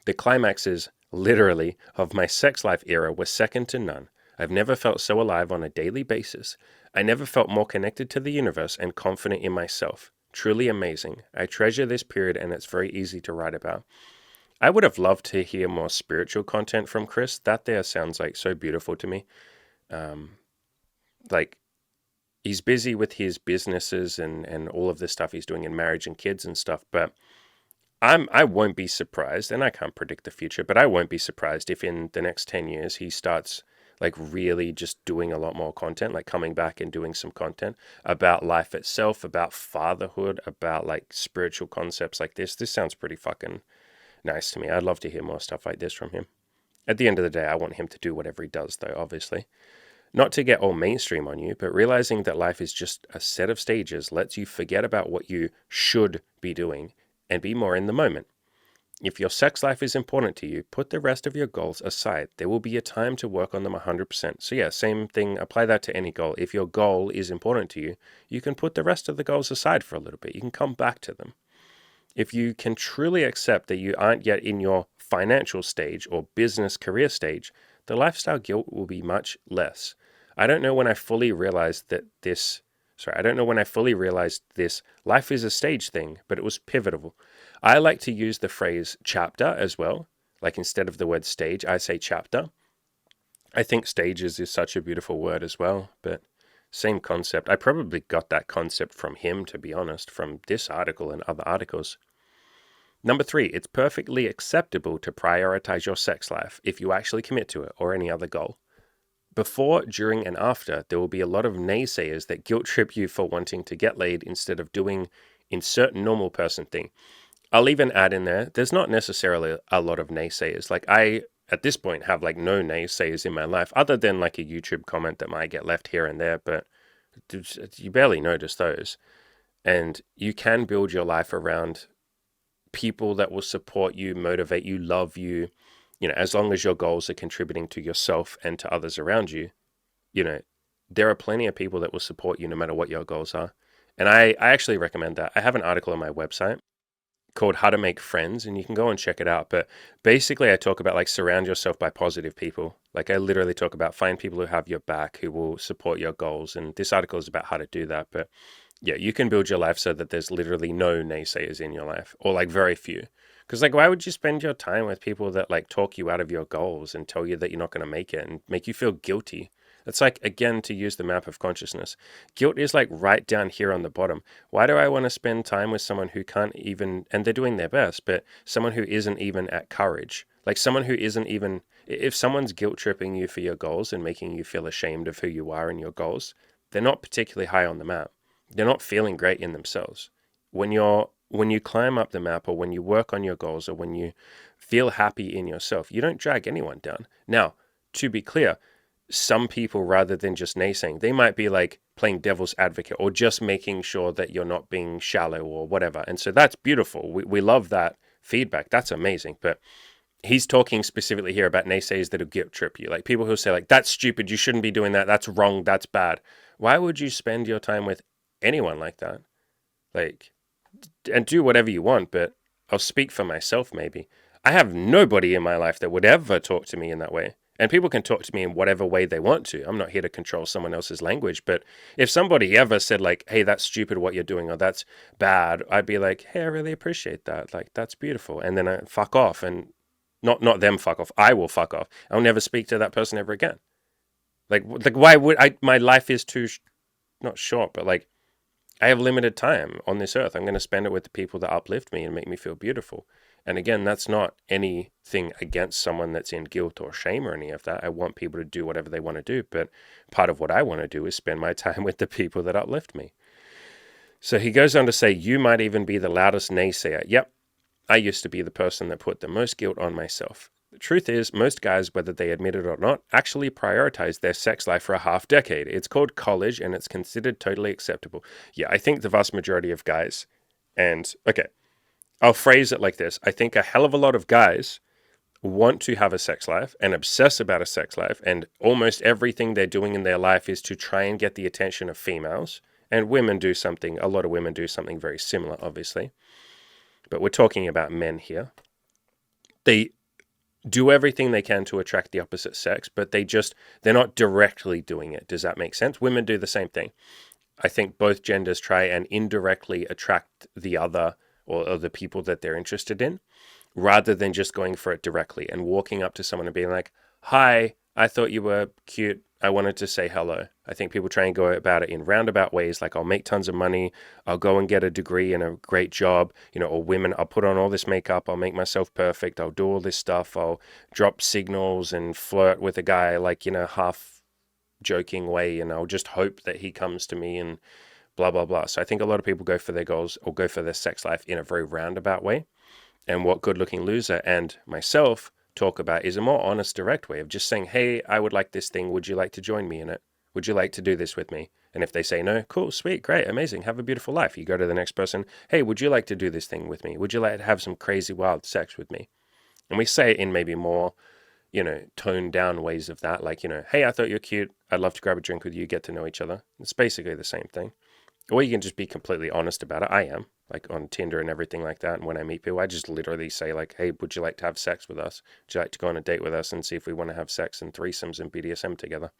the climaxes, literally, of my sex life era were second to none. I've never felt so alive on a daily basis. I never felt more connected to the universe and confident in myself. Truly amazing. I treasure this period, and it's very easy to write about. I would have loved to hear more spiritual content from Chris. That there sounds like so beautiful to me. Like, he's busy with his businesses and all of the stuff he's doing in marriage and kids and stuff, but I won't be surprised, and I can't predict the future, but I won't be surprised if in the next 10 years he starts like really just doing a lot more content, like coming back and doing some content about life itself, about fatherhood, about like spiritual concepts like this. This sounds pretty fucking nice to me. I'd love to hear more stuff like this from him. At the end of the day, I want him to do whatever he does, though, obviously. Not to get all mainstream on you, but realizing that life is just a set of stages lets you forget about what you should be doing and be more in the moment. If your sex life is important to you, put the rest of your goals aside. There will be a time to work on them 100%. So yeah, same thing, apply that to any goal. If your goal is important to you, you can put the rest of the goals aside for a little bit. You can come back to them. If you can truly accept that you aren't yet in your financial stage or business career stage, the lifestyle guilt will be much less. I don't know when I fully realized this life is a stage thing, but it was pivotal. I like to use the phrase chapter as well. Like instead of the word stage, I say chapter. I think stages is such a beautiful word as well, but same concept. I probably got that concept from him, to be honest, from this article and other articles. Number 3, it's perfectly acceptable to prioritize your sex life if you actually commit to it or any other goal. Before, during, and after, there will be a lot of naysayers that guilt trip you for wanting to get laid instead of doing insert normal person thing. I'll even add in there's not necessarily a lot of naysayers. Like I, at this point, have like no naysayers in my life other than like a YouTube comment that might get left here and there, but you barely notice those. And you can build your life around people that will support you, motivate you, love you, as long as your goals are contributing to yourself and to others around you. There are plenty of people that will support you no matter what your goals are. And I actually recommend that. I have an article on my website called How to Make Friends, and you can go and check it out. But basically I talk about like surround yourself by positive people. Like I literally talk about find people who have your back, who will support your goals. And this article is about how to do that. But yeah, you can build your life so that there's literally no naysayers in your life, or like very few. Because like, why would you spend your time with people that like talk you out of your goals and tell you that you're not going to make it and make you feel guilty? It's like, again, to use the map of consciousness. Guilt is like right down here on the bottom. Why do I want to spend time with someone who can't even, and they're doing their best, but someone who isn't even at courage? Like someone who isn't even, if someone's guilt tripping you for your goals and making you feel ashamed of who you are and your goals, they're not particularly high on the map. They're not feeling great in themselves. When you climb up the map, or when you work on your goals, or when you feel happy in yourself, you don't drag anyone down. Now, to be clear, some people, rather than just naysaying, they might be like playing devil's advocate or just making sure that you're not being shallow or whatever. And so that's beautiful. We love that feedback. That's amazing. But he's talking specifically here about naysayers that'll guilt trip you. Like people who say like, that's stupid. You shouldn't be doing that. That's wrong. That's bad. Why would you spend your time with anyone like that? Like, and do whatever you want, but I'll speak for myself maybe. I have nobody in my life that would ever talk to me in that way. And people can talk to me in whatever way they want to. I'm not here to control someone else's language. But if somebody ever said like, hey, that's stupid what you're doing, or that's bad, I'd be like, hey, I really appreciate that. Like, that's beautiful. And then I fuck off, and not them fuck off. I will fuck off. I'll never speak to that person ever again. Like why would I? My life is too, not short, but like, I have limited time on this earth. I'm going to spend it with the people that uplift me and make me feel beautiful. And again, that's not anything against someone that's in guilt or shame or any of that. I want people to do whatever they want to do. But part of what I want to do is spend my time with the people that uplift me. So he goes on to say, you might even be the loudest naysayer. Yep, I used to be the person that put the most guilt on myself. The truth is, most guys, whether they admit it or not, actually prioritize their sex life for a half decade. It's called college, and it's considered totally acceptable. Yeah, I think the vast majority of guys, and okay, I'll phrase it like this. I think a hell of a lot of guys want to have a sex life and obsess about a sex life, and almost everything they're doing in their life is to try and get the attention of females. And women do something, a lot of women do something very similar, obviously. But we're talking about men here. They do everything they can to attract the opposite sex, but they're not directly doing it. Does that make sense? Women do the same thing. I think both genders try and indirectly attract the other or the people that they're interested in, rather than just going for it directly and walking up to someone and being like, hi, I thought you were cute. I wanted to say hello. I think people try and go about it in roundabout ways, like I'll make tons of money, I'll go and get a degree and a great job, or women, I'll put on all this makeup, I'll make myself perfect, I'll do all this stuff, I'll drop signals and flirt with a guy like in a half joking way, and I'll just hope that he comes to me and blah, blah, blah. So I think a lot of people go for their goals or go for their sex life in a very roundabout way. And what Good Looking Loser and myself talk about is a more honest, direct way of just saying, hey, I would like this thing. Would you like to join me in it? Would you like to do this with me? And if they say no, cool, sweet, great, amazing, have a beautiful life. You go to the next person, hey, would you like to do this thing with me? Would you like to have some crazy wild sex with me? And we say it in maybe more, toned down ways of that. Like, hey, I thought you're cute. I'd love to grab a drink with you, get to know each other. It's basically the same thing. Or you can just be completely honest about it. I am, like on Tinder and everything like that. And when I meet people, I just literally say like, hey, would you like to have sex with us? Would you like to go on a date with us and see if we want to have sex and threesomes and BDSM together?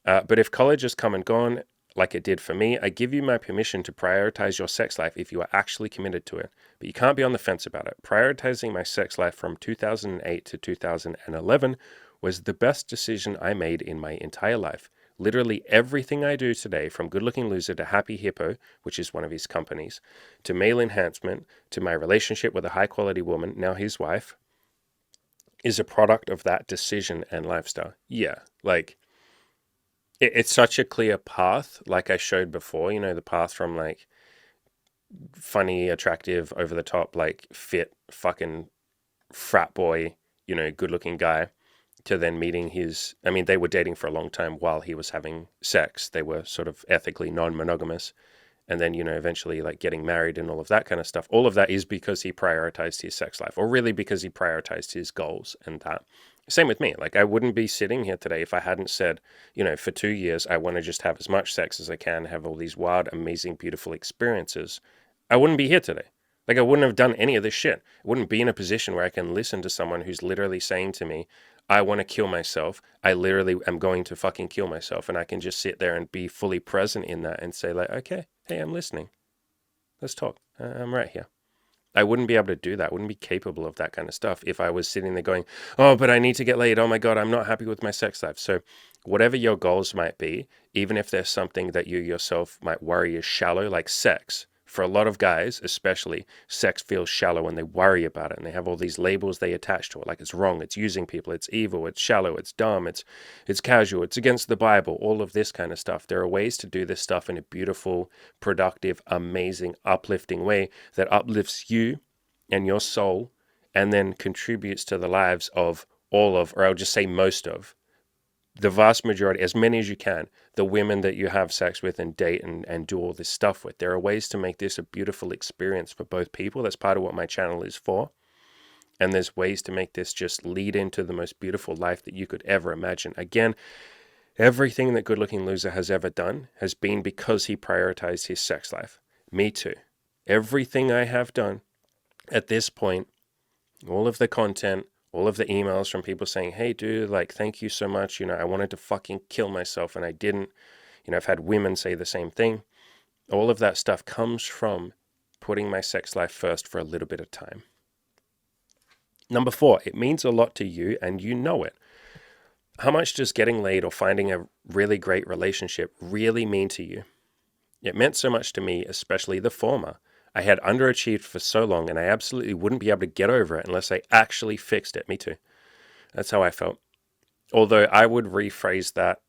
But if college has come and gone, like it did for me, I give you my permission to prioritize your sex life if you are actually committed to it. But you can't be on the fence about it. Prioritizing my sex life from 2008 to 2011 was the best decision I made in my entire life. Literally everything I do today, from Good Looking Loser to Happy Hippo, which is one of his companies, to Male Enhancement, to my relationship with a high quality woman, now his wife, is a product of that decision and lifestyle. Yeah, like it's such a clear path, like I showed before, the path from like funny, attractive, over the top, like fit, fucking frat boy, good looking guy, to then meeting they were dating for a long time while he was having sex. They were sort of ethically non-monogamous. And then, eventually like getting married and all of that kind of stuff. All of that is because he prioritized his sex life, or really because he prioritized his goals and that. Same with me. Like I wouldn't be sitting here today if I hadn't said, for 2 years, I want to just have as much sex as I can, have all these wild, amazing, beautiful experiences. I wouldn't be here today. Like I wouldn't have done any of this shit. I wouldn't be in a position where I can listen to someone who's literally saying to me, I want to kill myself. I literally am going to fucking kill myself. And I can just sit there and be fully present in that and say like, okay, hey, I'm listening. Let's talk. I'm right here. I wouldn't be able to do that. I wouldn't be capable of that kind of stuff if I was sitting there going, oh, but I need to get laid. Oh my God, I'm not happy with my sex life. So whatever your goals might be, even if there's something that you yourself might worry is shallow, like sex, for a lot of guys, especially, sex feels shallow and they worry about it and they have all these labels they attach to it. Like it's wrong, it's using people, it's evil, it's shallow, it's dumb, it's casual, it's against the Bible, all of this kind of stuff. There are ways to do this stuff in a beautiful, productive, amazing, uplifting way that uplifts you and your soul and then contributes to the lives of all of, or I'll just say most of, the vast majority, as many as you can, the women that you have sex with and date and do all this stuff with. There are ways to make this a beautiful experience for both people. That's part of what my channel is for. And there's ways to make this just lead into the most beautiful life that you could ever imagine. Again, everything that Good Looking Loser has ever done has been because he prioritized his sex life. Me too. Everything I have done at this point, all of the content, all of the emails from people saying, hey, dude, like, thank you so much. I wanted to fucking kill myself and I didn't. I've had women say the same thing. All of that stuff comes from putting my sex life first for a little bit of time. Number 4, it means a lot to you and you know it. How much does getting laid or finding a really great relationship really mean to you? It meant so much to me, especially the former. I had underachieved for so long and I absolutely wouldn't be able to get over it unless I actually fixed it. Me too. That's how I felt. Although I would rephrase that.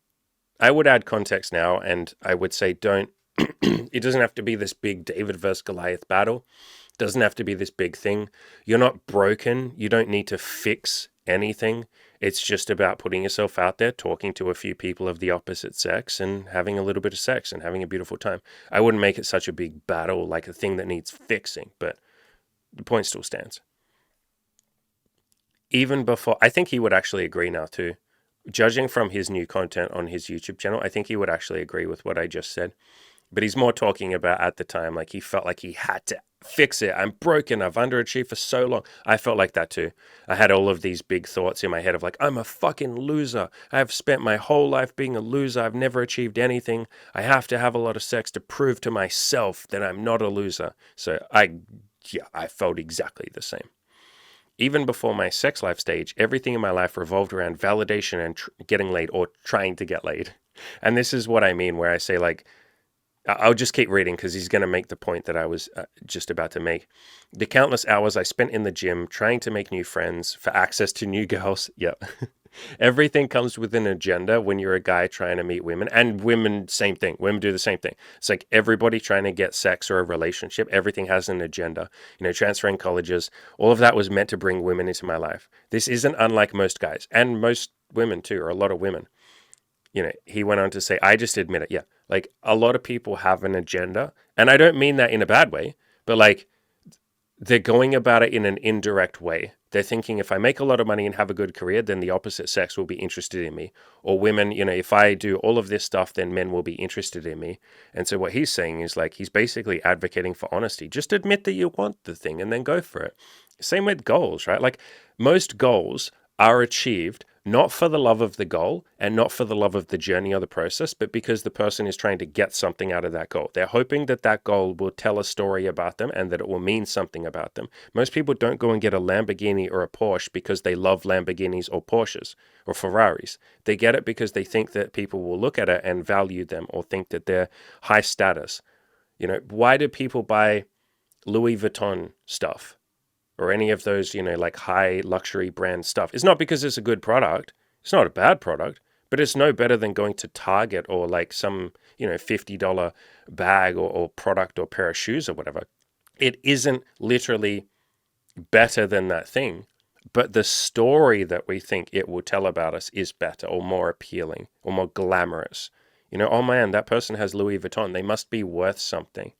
I would add context now and I would say it doesn't have to be this big David versus Goliath battle. It doesn't have to be this big thing. You're not broken. You don't need to fix anything. It's just about putting yourself out there, talking to a few people of the opposite sex and having a little bit of sex and having a beautiful time. I wouldn't make it such a big battle, like a thing that needs fixing, but the point still stands. Even before, I think he would actually agree now too. Judging from his new content on his YouTube channel, I think he would actually agree with what I just said. But he's more talking about at the time, like he felt like he had to fix it. I'm broken. I've underachieved for so long. I felt like that too. I had all of these big thoughts in my head of like, I'm a fucking loser. I've spent my whole life being a loser. I've never achieved anything. I have to have a lot of sex to prove to myself that I'm not a loser. So I felt exactly the same. Even before my sex life stage, everything in my life revolved around validation and getting laid or trying to get laid. And this is what I mean where I say like, I'll just keep reading because he's going to make the point that I was just about to make. The countless hours I spent in the gym trying to make new friends for access to new girls. Yep. Everything comes with an agenda when you're a guy trying to meet women. And women, same thing. Women do the same thing. It's like everybody trying to get sex or a relationship. Everything has an agenda. Transferring colleges. All of that was meant to bring women into my life. This isn't unlike most guys. And most women too, or a lot of women. He went on to say, I just admit it. Yeah. Like a lot of people have an agenda. And I don't mean that in a bad way, but like they're going about it in an indirect way. They're thinking if I make a lot of money and have a good career, then the opposite sex will be interested in me. Or women, if I do all of this stuff, then men will be interested in me. And so what he's saying is like, he's basically advocating for honesty. Just admit that you want the thing and then go for it. Same with goals, right? Like most goals are achieved not for the love of the goal and not for the love of the journey or the process, but because the person is trying to get something out of that goal. They're hoping that that goal will tell a story about them and that it will mean something about them. Most people don't go and get a Lamborghini or a Porsche because they love Lamborghinis or Porsches or Ferraris. They get it because they think that people will look at it and value them or think that they're high status. Why do people buy Louis Vuitton stuff? Or any of those, like high luxury brand stuff. It's not because it's a good product. It's not a bad product, but it's no better than going to Target or like some, $50 bag or product or pair of shoes or whatever. It isn't literally better than that thing, but the story that we think it will tell about us is better or more appealing or more glamorous. Oh man, that person has Louis Vuitton. They must be worth something.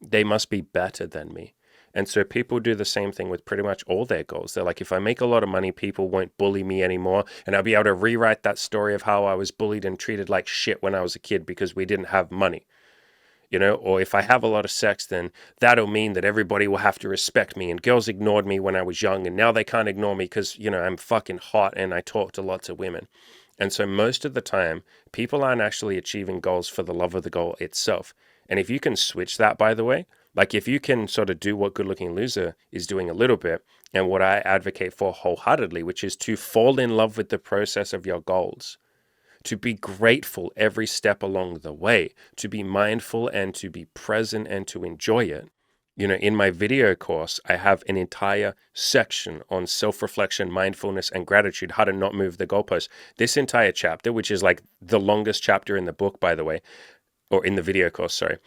They must be better than me. And so people do the same thing with pretty much all their goals. They're like, if I make a lot of money, people won't bully me anymore. And I'll be able to rewrite that story of how I was bullied and treated like shit when I was a kid because we didn't have money. Or if I have a lot of sex, then that'll mean that everybody will have to respect me. And girls ignored me when I was young. And now they can't ignore me because, I'm fucking hot and I talk to lots of women. And so most of the time, people aren't actually achieving goals for the love of the goal itself. And if you can switch that, by the way, like if you can sort of do what Good Looking Loser is doing a little bit and what I advocate for wholeheartedly, which is to fall in love with the process of your goals, to be grateful every step along the way, to be mindful and to be present and to enjoy it. In my video course, I have an entire section on self-reflection, mindfulness, and gratitude, how to not move the goalpost. This entire chapter, which is like the longest chapter in the book, by the way, or in the video course, sorry.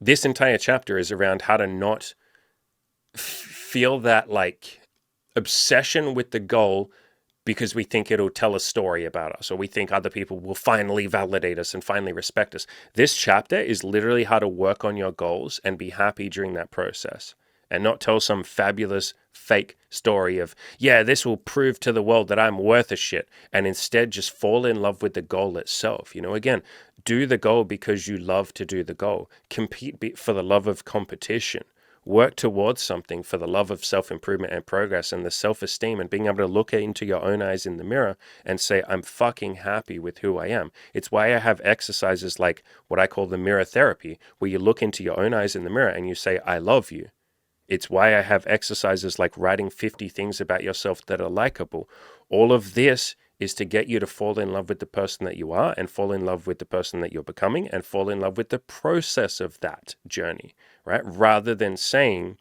This entire chapter is around how to not feel that like obsession with the goal because we think it'll tell a story about us or we think other people will finally validate us and finally respect us. This chapter is literally how to work on your goals and be happy during that process and not tell some fabulous fake story of, yeah, this will prove to the world that I'm worth a shit, and instead just fall in love with the goal itself. Again, do the goal because you love to do the goal. Compete for the love of competition. Work towards something for the love of self-improvement and progress and the self-esteem and being able to look into your own eyes in the mirror and say, I'm fucking happy with who I am. It's why I have exercises like what I call the mirror therapy, where you look into your own eyes in the mirror and you say, I love you. It's why I have exercises like writing 50 things about yourself that are likable. All of this is to get you to fall in love with the person that you are and fall in love with the person that you're becoming and fall in love with the process of that journey, right? Rather than saying,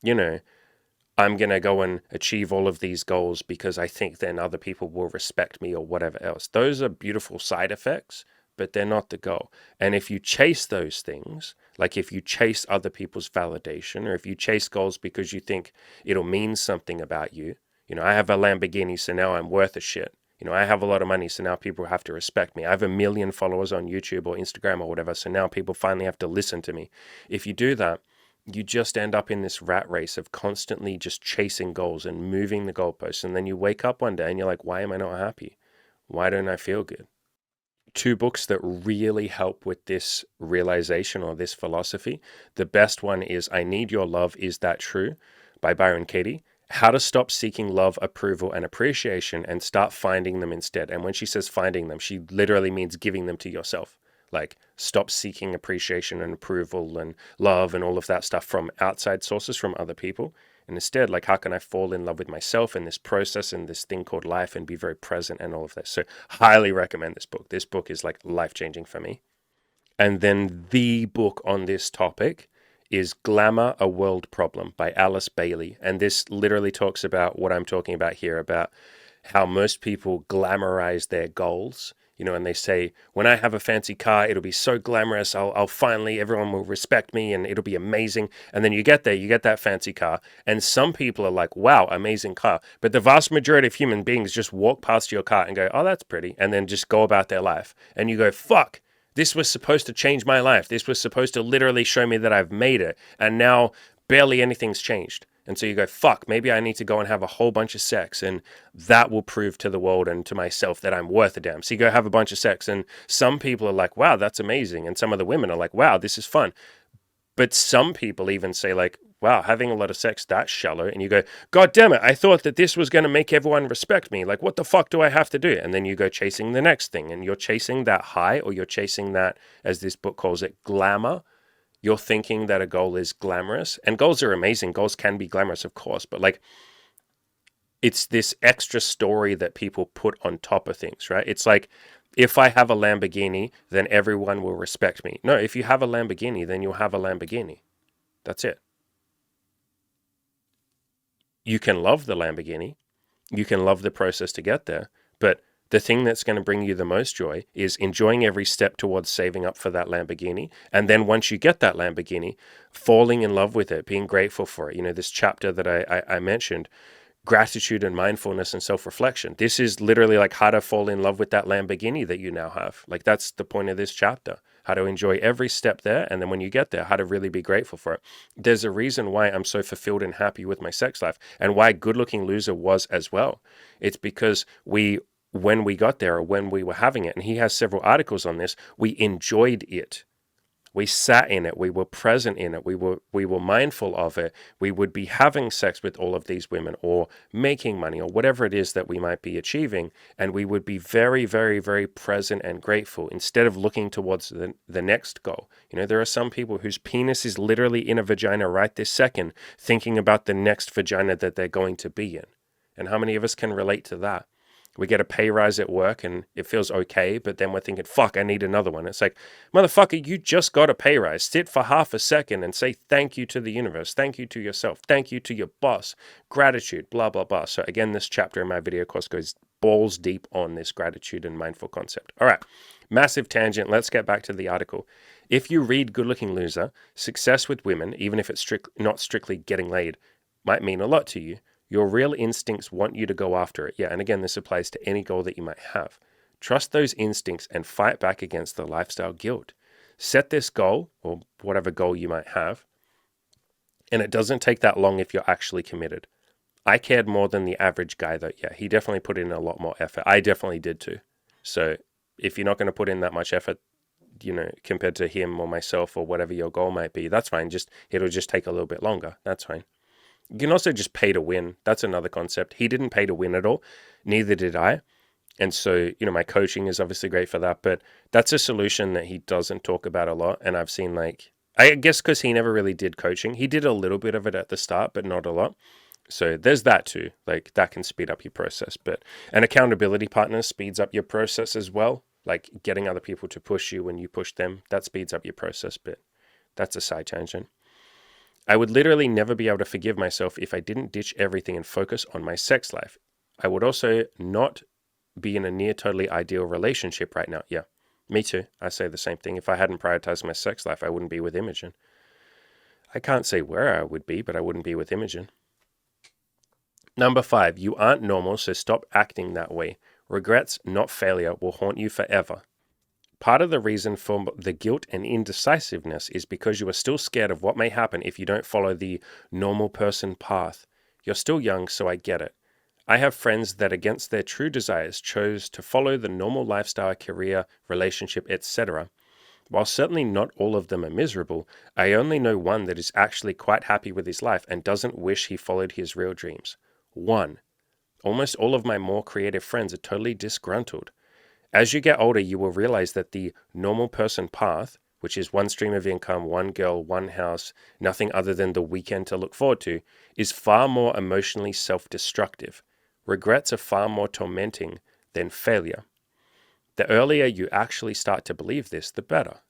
I'm going to go and achieve all of these goals because I think then other people will respect me or whatever else. Those are beautiful side effects, but they're not the goal. And if you chase those things, like if you chase other people's validation or if you chase goals because you think it'll mean something about you, I have a Lamborghini, so now I'm worth a shit. I have a lot of money, so now people have to respect me. I have 1 million followers on YouTube or Instagram or whatever, so now people finally have to listen to me. If you do that, you just end up in this rat race of constantly just chasing goals and moving the goalposts. And then you wake up one day and you're like, why am I not happy? Why don't I feel good? 2 books that really help with this realization or this philosophy. The best one is I Need Your Love, Is That True? By Byron Katie. How to stop seeking love, approval, and appreciation and start finding them instead. And when she says finding them, she literally means giving them to yourself. Like stop seeking appreciation and approval and love and all of that stuff from outside sources, from other people. And instead, like, how can I fall in love with myself in this process and this thing called life and be very present and all of this? So highly recommend this book. This book is like life-changing for me. And then the book on this topic is Glamour, A World Problem by Alice Bailey. And this literally talks about what I'm talking about here, about how most people glamorize their goals And they say, when I have a fancy car, it'll be so glamorous. I'll finally, everyone will respect me and it'll be amazing. And then you get there, you get that fancy car. And some people are like, wow, amazing car. But the vast majority of human beings just walk past your car and go, oh, that's pretty. And then just go about their life. And you go, fuck, this was supposed to change my life. This was supposed to literally show me that I've made it. And now barely anything's changed. And so you go, fuck, maybe I need to go and have a whole bunch of sex, and that will prove to the world and to myself that I'm worth a damn. So you go have a bunch of sex, and some people are like, wow, that's amazing. And some of the women are like, wow, this is fun. But some people even say like, wow, having a lot of sex, that's shallow. And you go, God damn it, I thought that this was going to make everyone respect me. Like, what the fuck do I have to do? And then you go chasing the next thing, and you're chasing that high, or you're chasing that, as this book calls it, glamour. You're thinking that a goal is glamorous, and goals are amazing. Goals can be glamorous, of course, but like, it's this extra story that people put on top of things, right? It's like, if I have a Lamborghini, then everyone will respect me. No, if you have a Lamborghini, then you'll have a Lamborghini. That's it. You can love the Lamborghini. You can love the process to get there, but the thing that's going to bring you the most joy is enjoying every step towards saving up for that Lamborghini. And then once you get that Lamborghini, falling in love with it, being grateful for it. This chapter that I mentioned, gratitude and mindfulness and self-reflection. This is literally like how to fall in love with that Lamborghini that you now have. Like, that's the point of this chapter. How to enjoy every step there. And then when you get there, how to really be grateful for it. There's a reason why I'm so fulfilled and happy with my sex life, and why Good Looking Loser was as well. It's because when we got there, or when we were having it, and he has several articles on this, we enjoyed it. We sat in it. We were present in it. We were mindful of it. We would be having sex with all of these women, or making money, or whatever it is that we might be achieving. And we would be very, very, very present and grateful, instead of looking towards the next goal. There are some people whose penis is literally in a vagina right this second, thinking about the next vagina that they're going to be in. And how many of us can relate to that? We get a pay rise at work and it feels okay, but then we're thinking, fuck, I need another one. It's like, motherfucker, you just got a pay rise. Sit for half a second and say thank you to the universe, thank you to yourself, thank you to your boss, gratitude, blah, blah, blah. So again, this chapter in my video course goes balls deep on this gratitude and mindful concept. All right, massive tangent. Let's get back to the article. If you read Good Looking Loser, success with women, even if it's not strictly getting laid, might mean a lot to you. Your real instincts want you to go after it. Yeah, and again, this applies to any goal that you might have. Trust those instincts and fight back against the lifestyle guilt. Set this goal, or whatever goal you might have, and it doesn't take that long if you're actually committed. I cared more than the average guy, though. Yeah, he definitely put in a lot more effort. I definitely did too. So if you're not going to put in that much effort, compared to him or myself or whatever your goal might be, that's fine. It'll just take a little bit longer. That's fine. You can also just pay to win. That's another concept. He didn't pay to win at all. Neither did I. And so, my coaching is obviously great for that. But that's a solution that he doesn't talk about a lot. And I've seen I guess because he never really did coaching. He did a little bit of it at the start, but not a lot. So there's that too. That can speed up your process. But an accountability partner speeds up your process as well. Like getting other people to push you when you push them. That speeds up your process. But that's a side tangent. I would literally never be able to forgive myself if I didn't ditch everything and focus on my sex life. I would also not be in a near totally ideal relationship right now. Yeah, me too. I say the same thing. If I hadn't prioritized my sex life, I wouldn't be with Imogen. I can't say where I would be, but I wouldn't be with Imogen. Number 5, you aren't normal, so stop acting that way. Regrets, not failure, will haunt you forever. Part of the reason for the guilt and indecisiveness is because you are still scared of what may happen if you don't follow the normal person path. You're still young, so I get it. I have friends that against their true desires chose to follow the normal lifestyle, career, relationship, etc. While certainly not all of them are miserable, I only know one that is actually quite happy with his life and doesn't wish he followed his real dreams. One. Almost all of my more creative friends are totally disgruntled. As you get older, you will realize that the normal person path, which is one stream of income, one girl, one house, nothing other than the weekend to look forward to, is far more emotionally self-destructive. Regrets are far more tormenting than failure. The earlier you actually start to believe this, the better.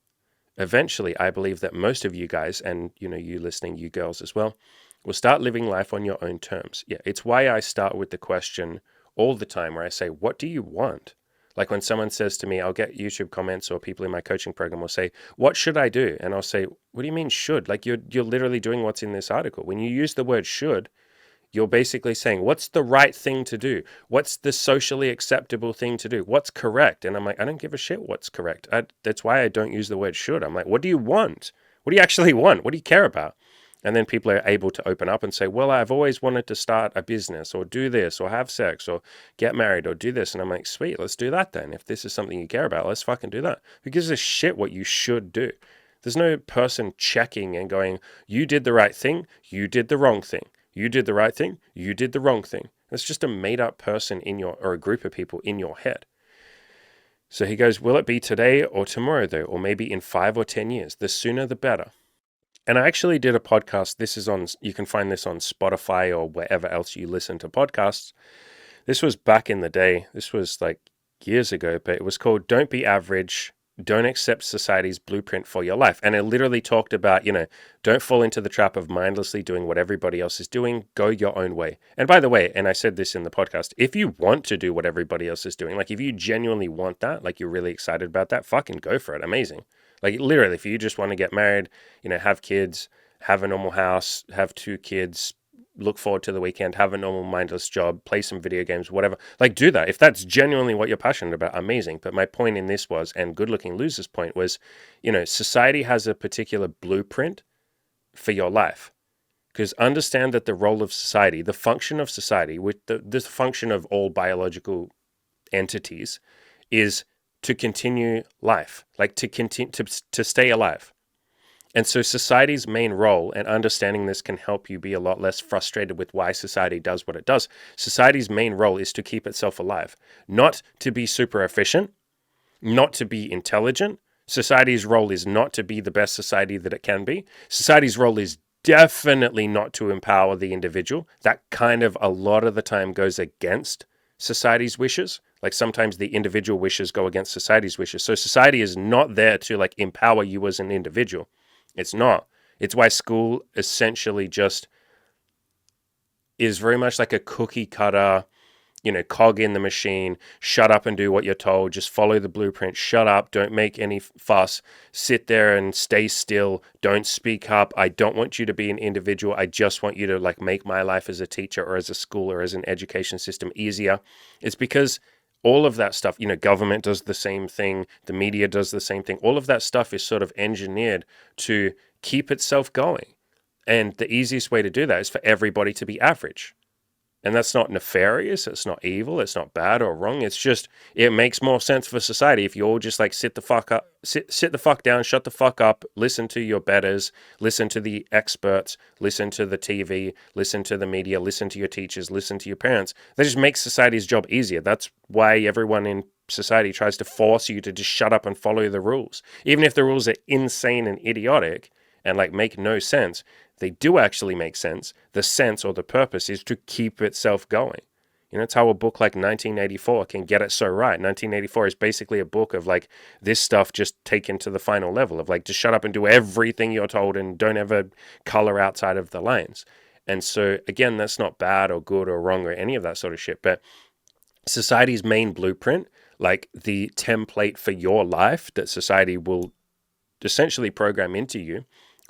Eventually, I believe that most of you guys, and you listening, you girls as well, will start living life on your own terms. Yeah, it's why I start with the question all the time where I say, what do you want? Like when someone says to me, I'll get YouTube comments or people in my coaching program will say, what should I do? And I'll say, what do you mean should? Like you're literally doing what's in this article. When you use the word should, you're basically saying, what's the right thing to do? What's the socially acceptable thing to do? What's correct? And I'm like, I don't give a shit what's correct. That's why I don't use the word should. I'm like, what do you want? What do you actually want? What do you care about? And then people are able to open up and say, well, I've always wanted to start a business or do this or have sex or get married or do this. And I'm like, sweet, let's do that then. If this is something you care about, let's fucking do that. Who gives a shit what you should do? There's no person checking and going, you did the right thing, you did the wrong thing. You did the right thing, you did the wrong thing. It's just a made up person in your, or a group of people in your head. So he goes, will it be today or tomorrow though? Or maybe in 5 or 10 years? The sooner the better. And I actually did a podcast. This is on, you can find this on Spotify or wherever else you listen to podcasts. This was back in the day. This was like years ago, but it was called Don't Be Average. Don't accept society's blueprint for your life. And it literally talked about, don't fall into the trap of mindlessly doing what everybody else is doing. Go your own way. And by the way, and I said this in the podcast, if you want to do what everybody else is doing, like if you genuinely want that, like you're really excited about that, fucking go for it. Amazing. Like literally, if you just want to get married, have kids, have a normal house, have 2 kids, look forward to the weekend, have a normal mindless job, play some video games, whatever, like do that. If that's genuinely what you're passionate about, amazing. But my point in this was, and Good Looking Loser's point was, society has a particular blueprint for your life. Because understand that the role of society, the function of society, with the function of all biological entities is to continue life, like to continue to stay alive. And so society's main role, and understanding this can help you be a lot less frustrated with why society does what it does. Society's main role is to keep itself alive, not to be super efficient, not to be intelligent. Society's role is not to be the best society that it can be. Society's role is definitely not to empower the individual. That kind of a lot of the time goes against society's wishes. Like sometimes the individual wishes go against society's wishes. So society is not there to like empower you as an individual. It's not. It's why school essentially just is very much like a cookie cutter, cog in the machine. Shut up and do what you're told. Just follow the blueprint. Shut up. Don't make any fuss. Sit there and stay still. Don't speak up. I don't want you to be an individual. I just want you to like make my life as a teacher or as a school or as an education system easier. It's because all of that stuff, government does the same thing. The media does the same thing. All of that stuff is sort of engineered to keep itself going. And the easiest way to do that is for everybody to be average. And that's not nefarious. It's not evil. It's not bad or wrong. It's just, it makes more sense for society if you all just like sit the fuck up, sit the fuck down, shut the fuck up, listen to your betters, listen to the experts, listen to the TV, listen to the media, listen to your teachers, listen to your parents. That just makes society's job easier. That's why everyone in society tries to force you to just shut up and follow the rules. Even if the rules are insane and idiotic and like make no sense, they do actually make sense. The sense or the purpose is to keep itself going. It's how a book like 1984 can get it so right. 1984 is basically a book of like this stuff just taken to the final level of like just shut up and do everything you're told and don't ever color outside of the lines. And so again, that's not bad or good or wrong or any of that sort of shit. But society's main blueprint, like the template for your life that society will essentially program into you,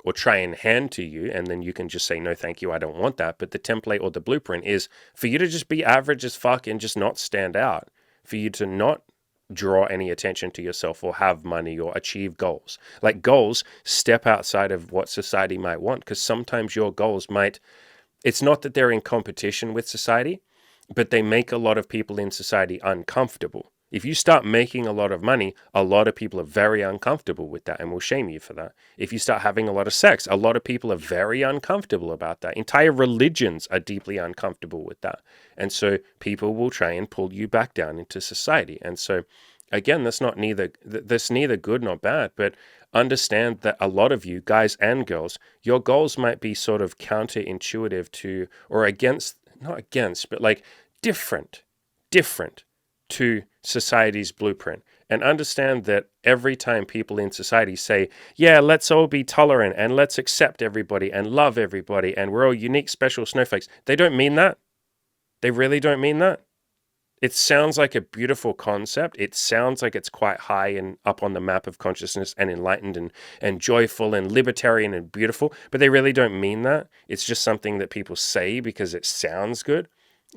or try and hand to you, and then you can just say, no, thank you, I don't want that. But the template or the blueprint is for you to just be average as fuck and just not stand out, for you to not draw any attention to yourself or have money or achieve goals. Like goals step outside of what society might want, because sometimes your goals might, it's not that they're in competition with society, but they make a lot of people in society uncomfortable. If you start making a lot of money, a lot of people are very uncomfortable with that and will shame you for that. If you start having a lot of sex, a lot of people are very uncomfortable about that. Entire religions are deeply uncomfortable with that. And so people will try and pull you back down into society. And so again, that's neither good nor bad, but understand that a lot of you, guys and girls, your goals might be sort of counterintuitive to, or against, not against, but like different to society's blueprint. And understand that every time people in society say, yeah, let's all be tolerant and let's accept everybody and love everybody and we're all unique, special snowflakes, they don't mean that. They really don't mean that. It sounds like a beautiful concept. It sounds like it's quite high and up on the map of consciousness and enlightened and joyful and libertarian and beautiful, but they really don't mean that. It's just something that people say because it sounds good.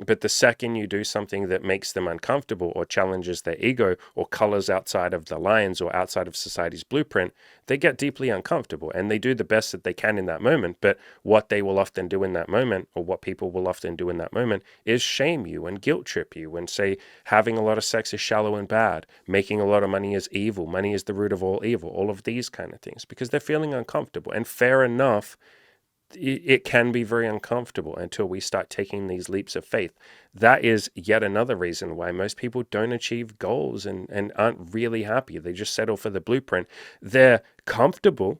But the second you do something that makes them uncomfortable or challenges their ego or colors outside of the lines or outside of society's blueprint, they get deeply uncomfortable and they do the best that they can in that moment. But what they will often do in that moment, or what people will often do in that moment, is shame you and guilt trip you and say having a lot of sex is shallow and bad, making a lot of money is evil, money is the root of all evil, all of these kind of things, because they're feeling uncomfortable. And fair enough, it can be very uncomfortable until we start taking these leaps of faith. That is yet another reason why most people don't achieve goals and aren't really happy. They just settle for the blueprint. They're comfortable,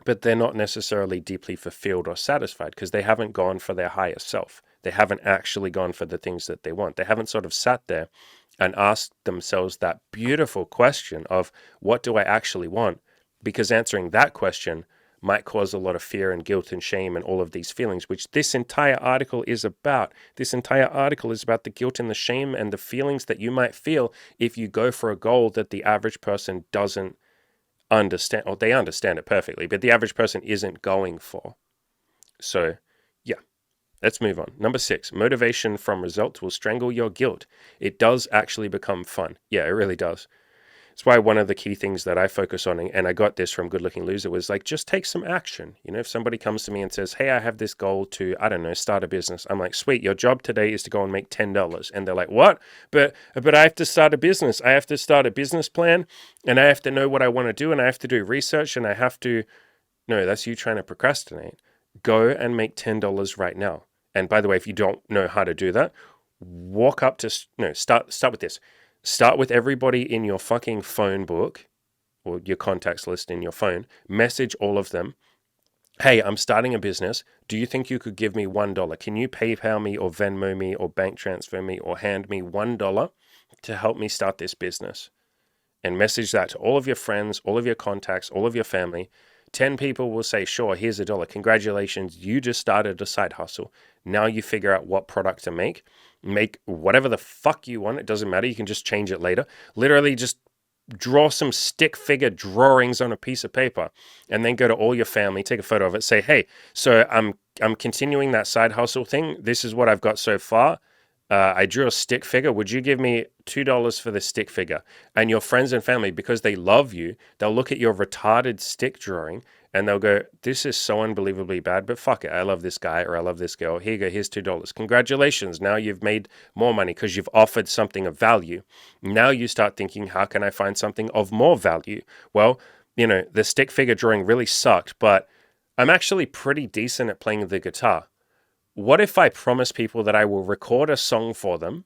but they're not necessarily deeply fulfilled or satisfied because they haven't gone for their higher self. They haven't actually gone for the things that they want. They haven't sort of sat there and asked themselves that beautiful question of, what do I actually want? Because answering that question might cause a lot of fear and guilt and shame and all of these feelings, which this entire article is about. This entire article is about the guilt and the shame and the feelings that you might feel if you go for a goal that the average person doesn't understand, or they understand it perfectly, but the average person isn't going for. So, yeah, let's move on. Number 6, motivation from results will strangle your guilt. It does actually become fun. Yeah, it really does. It's why one of the key things that I focus on, and I got this from Good Looking Loser, was like, just take some action. You know, if somebody comes to me and says, hey, I have this goal to, I don't know, start a business. I'm like, sweet, your job today is to go and make $10. And they're like, what? But I have to start a business. I have to start a business plan and I have to know what I want to do and I have to do research and I have to, no, that's you trying to procrastinate. Go and make $10 right now. And by the way, if you don't know how to do that, walk up to, no, start with this. Start with everybody in your fucking phone book or your contacts list in your phone. Message all of them. Hey, I'm starting a business. Do you think you could give me $1? Can you PayPal me or Venmo me or bank transfer me or hand me $1 to help me start this business? And message that to all of your friends, all of your contacts, all of your family. 10 people will say, sure, here's $1. Congratulations, you just started a side hustle. Now you figure out what product to make. Make whatever the fuck you want. It doesn't matter. You can just change it later. Literally just draw some stick figure drawings on a piece of paper and then go to all your family, take a photo of it, say, hey, so I'm continuing that side hustle thing. This is what I've got so far. I drew a stick figure. Would you give me $2 for the stick figure? And your friends and family, because they love you, they'll look at your retarded stick drawing and they'll go, this is so unbelievably bad, but fuck it. I love this guy or I love this girl. Here you go. Here's $2. Congratulations. Now you've made more money because you've offered something of value. Now you start thinking, how can I find something of more value? Well, you know, the stick figure drawing really sucked, but I'm actually pretty decent at playing the guitar. What if I promise people that I will record a song for them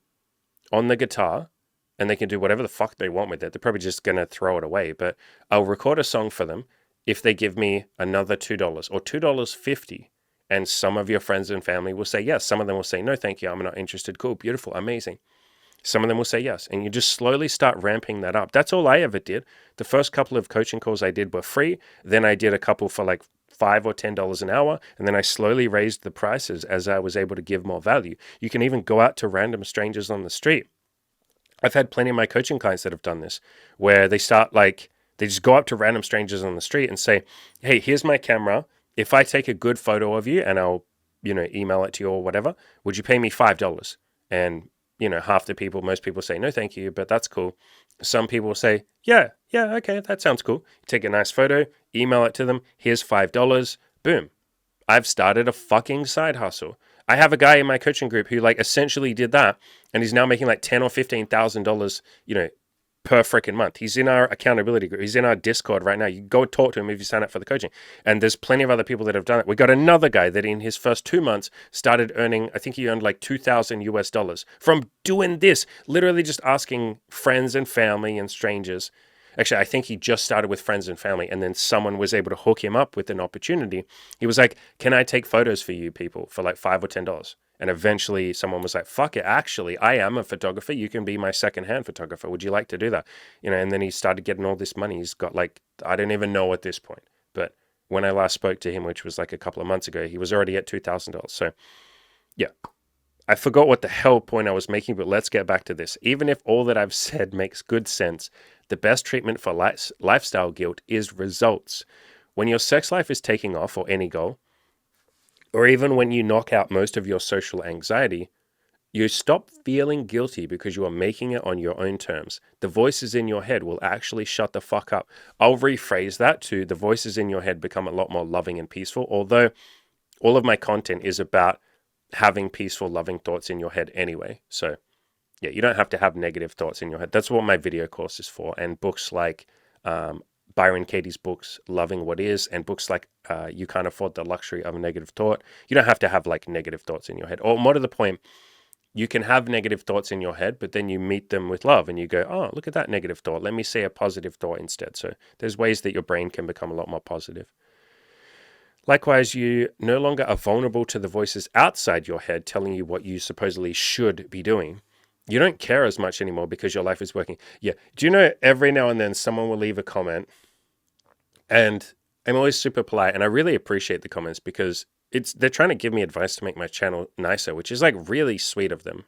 on the guitar and they can do whatever the fuck they want with it? They're probably just going to throw it away, but I'll record a song for them if they give me another $2 or $2.50. And some of your friends and family will say yes. Some of them will say, no, thank you. I'm not interested. Cool, beautiful, amazing. Some of them will say yes. And you just slowly start ramping that up. That's all I ever did. The first couple of coaching calls I did were free. Then I did a couple for like $5 or $10 an hour. And then I slowly raised the prices as I was able to give more value. You can even go out to random strangers on the street. I've had plenty of my coaching clients that have done this, where they start like, they just go up to random strangers on the street and say, hey, here's my camera. If I take a good photo of you and I'll, email it to you or whatever, would you pay me $5? And half the people, most people say, no, thank you, but that's cool. Some people say, yeah, okay, that sounds cool. Take a nice photo, email it to them. Here's $5. Boom. I've started a fucking side hustle. I have a guy in my coaching group who like essentially did that, and he's now making like $10,000 or $15,000, per freaking month. He's in our accountability group. He's in our Discord right now. You go talk to him if you sign up for the coaching. And there's plenty of other people that have done it. We got another guy that in his first 2 months started earning, I think he earned like $2,000 from doing this, literally just asking friends and family and strangers. Actually, I think he just started with friends and family, and then someone was able to hook him up with an opportunity. He was like, can I take photos for you people for like $5 or $10? And eventually someone was like, fuck it, actually, I am a photographer. You can be my secondhand photographer. Would you like to do that? And then he started getting all this money. He's got like, I don't even know at this point. But when I last spoke to him, which was like a couple of months ago, he was already at $2,000. So yeah, I forgot what the hell point I was making, but let's get back to this. Even if all that I've said makes good sense, the best treatment for lifestyle guilt is results. When your sex life is taking off, or any goal, or even when you knock out most of your social anxiety, you stop feeling guilty because you are making it on your own terms. The voices in your head will actually shut the fuck up. I'll rephrase that to the voices in your head become a lot more loving and peaceful, although all of my content is about having peaceful, loving thoughts in your head anyway. So yeah, you don't have to have negative thoughts in your head. That's what my video course is for. And books like Byron Katie's books, Loving What Is, and books like You Can't Afford the Luxury of a Negative Thought. You don't have to have like negative thoughts in your head. Or more to the point, you can have negative thoughts in your head, but then you meet them with love and you go, oh, look at that negative thought. Let me say a positive thought instead. So there's ways that your brain can become a lot more positive. Likewise, you no longer are vulnerable to the voices outside your head telling you what you supposedly should be doing. You don't care as much anymore because your life is working. Yeah. Do you know every now and then someone will leave a comment, and I'm always super polite, and I really appreciate the comments because they're trying to give me advice to make my channel nicer, which is like really sweet of them.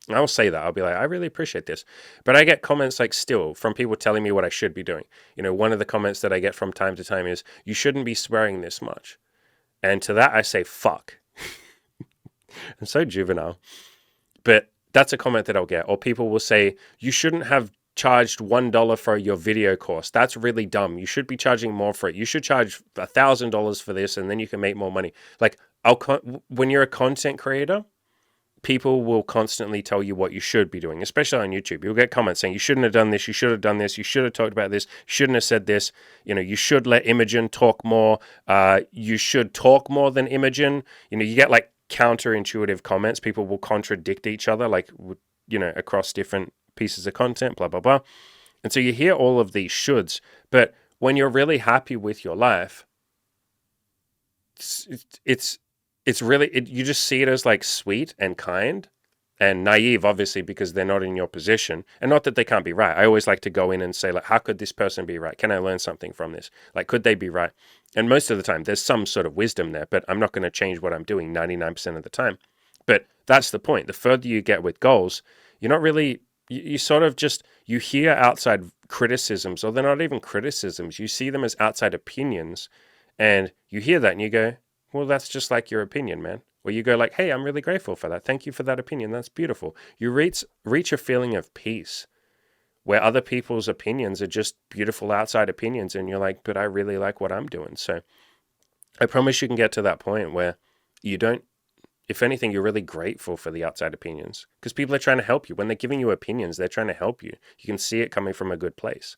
I'll say that. I'll be like, I really appreciate this. But I get comments like still from people telling me what I should be doing. You know, one of the comments that I get from time to time is, you shouldn't be swearing this much. And to that I say, fuck. I'm so juvenile. But that's a comment that I'll get. Or people will say, you shouldn't have charged $1 for your video course. That's really dumb. You should be charging more for it. You should charge $1,000 for this and then you can make more money. Like, when you're a content creator, people will constantly tell you what you should be doing, especially on YouTube. You'll get comments saying, you shouldn't have done this, you should have done this, you should have talked about this, you shouldn't have said this, you know, you should let Imogen talk more, you should talk more than Imogen. You know, you get like counterintuitive comments. People will contradict each other, like, you know, across different pieces of content, blah, blah, blah. And so you hear all of these shoulds, but when you're really happy with your life, it's really, you just see it as like sweet and kind and naive, obviously, because they're not in your position. And not that they can't be right. I always like to go in and say, like, how could this person be right? Can I learn something from this? Like, could they be right? And most of the time, there's some sort of wisdom there, but I'm not going to change what I'm doing 99% of the time. But that's the point. The further you get with goals, you're not really, you sort of just, you hear outside criticisms, or they're not even criticisms. You see them as outside opinions, and you hear that and you go, well, that's just like your opinion, man. Or you go like, hey, I'm really grateful for that. Thank you for that opinion. That's beautiful. You reach a feeling of peace where other people's opinions are just beautiful outside opinions. And you're like, but I really like what I'm doing. So I promise you can get to that point where you don't, if anything, you're really grateful for the outside opinions because people are trying to help you. When they're giving you opinions, they're trying to help you. You can see it coming from a good place.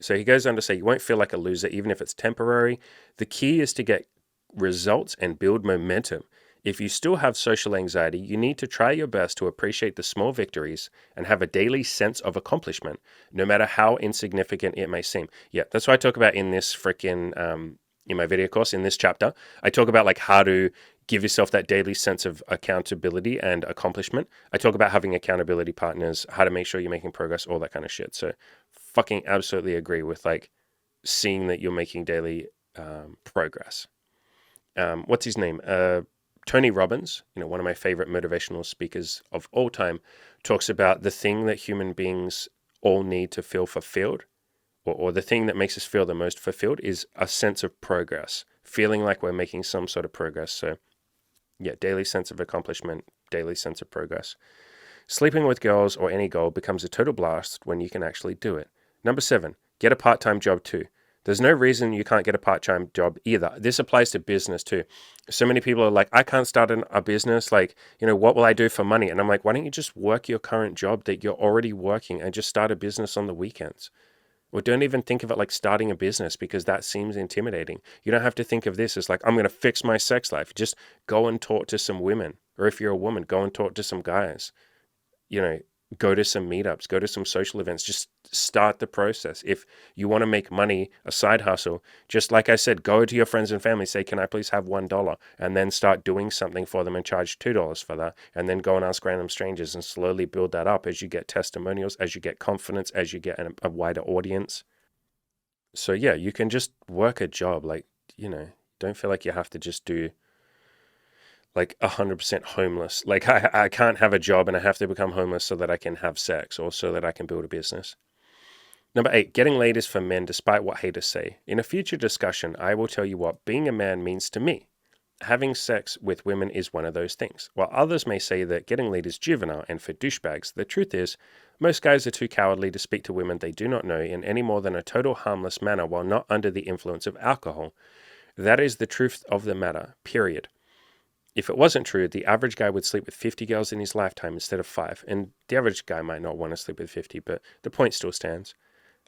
So he goes on to say, you won't feel like a loser, even if it's temporary. The key is to get results and build momentum. If you still have social anxiety, you need to try your best to appreciate the small victories and have a daily sense of accomplishment, no matter how insignificant it may seem. Yeah, that's what I talk about in this freaking, in my video course, in this chapter. I talk about like how to give yourself that daily sense of accountability and accomplishment. I talk about having accountability partners, how to make sure you're making progress, all that kind of shit. So fucking absolutely agree with like seeing that you're making daily progress. What's his name? Tony Robbins, you know, one of my favorite motivational speakers of all time, talks about the thing that human beings all need to feel fulfilled, or the thing that makes us feel the most fulfilled is a sense of progress, feeling like we're making some sort of progress. So yeah, daily sense of accomplishment, daily sense of progress. Sleeping with girls or any goal becomes a total blast when you can actually do it. Number 7, get a part-time job too. There's no reason you can't get a part-time job either. This applies to business too. So many people are like, I can't start a business. Like, you know, what will I do for money? And I'm like, why don't you just work your current job that you're already working and just start a business on the weekends? Or don't even think of it like starting a business because that seems intimidating. You don't have to think of this as like, I'm going to fix my sex life. Just go and talk to some women. Or if you're a woman, go and talk to some guys. You know, go to some meetups, go to some social events, just start the process. If you want to make money, a side hustle, just like I said, go to your friends and family, say, can I please have $1? And then start doing something for them and charge $2 for that. And then go and ask random strangers and slowly build that up as you get testimonials, as you get confidence, as you get a wider audience. So yeah, you can just work a job. Like, you know, don't feel like you have to just do like 100% homeless. Like I can't have a job and I have to become homeless so that I can have sex or so that I can build a business. Number 8, getting laid is for men despite what haters say. In a future discussion, I will tell you what being a man means to me. Having sex with women is one of those things. While others may say that getting laid is juvenile and for douchebags, the truth is, most guys are too cowardly to speak to women they do not know in any more than a total harmless manner while not under the influence of alcohol. That is the truth of the matter, period. If it wasn't true, the average guy would sleep with 50 girls in his lifetime instead of 5. And the average guy might not want to sleep with 50, but the point still stands.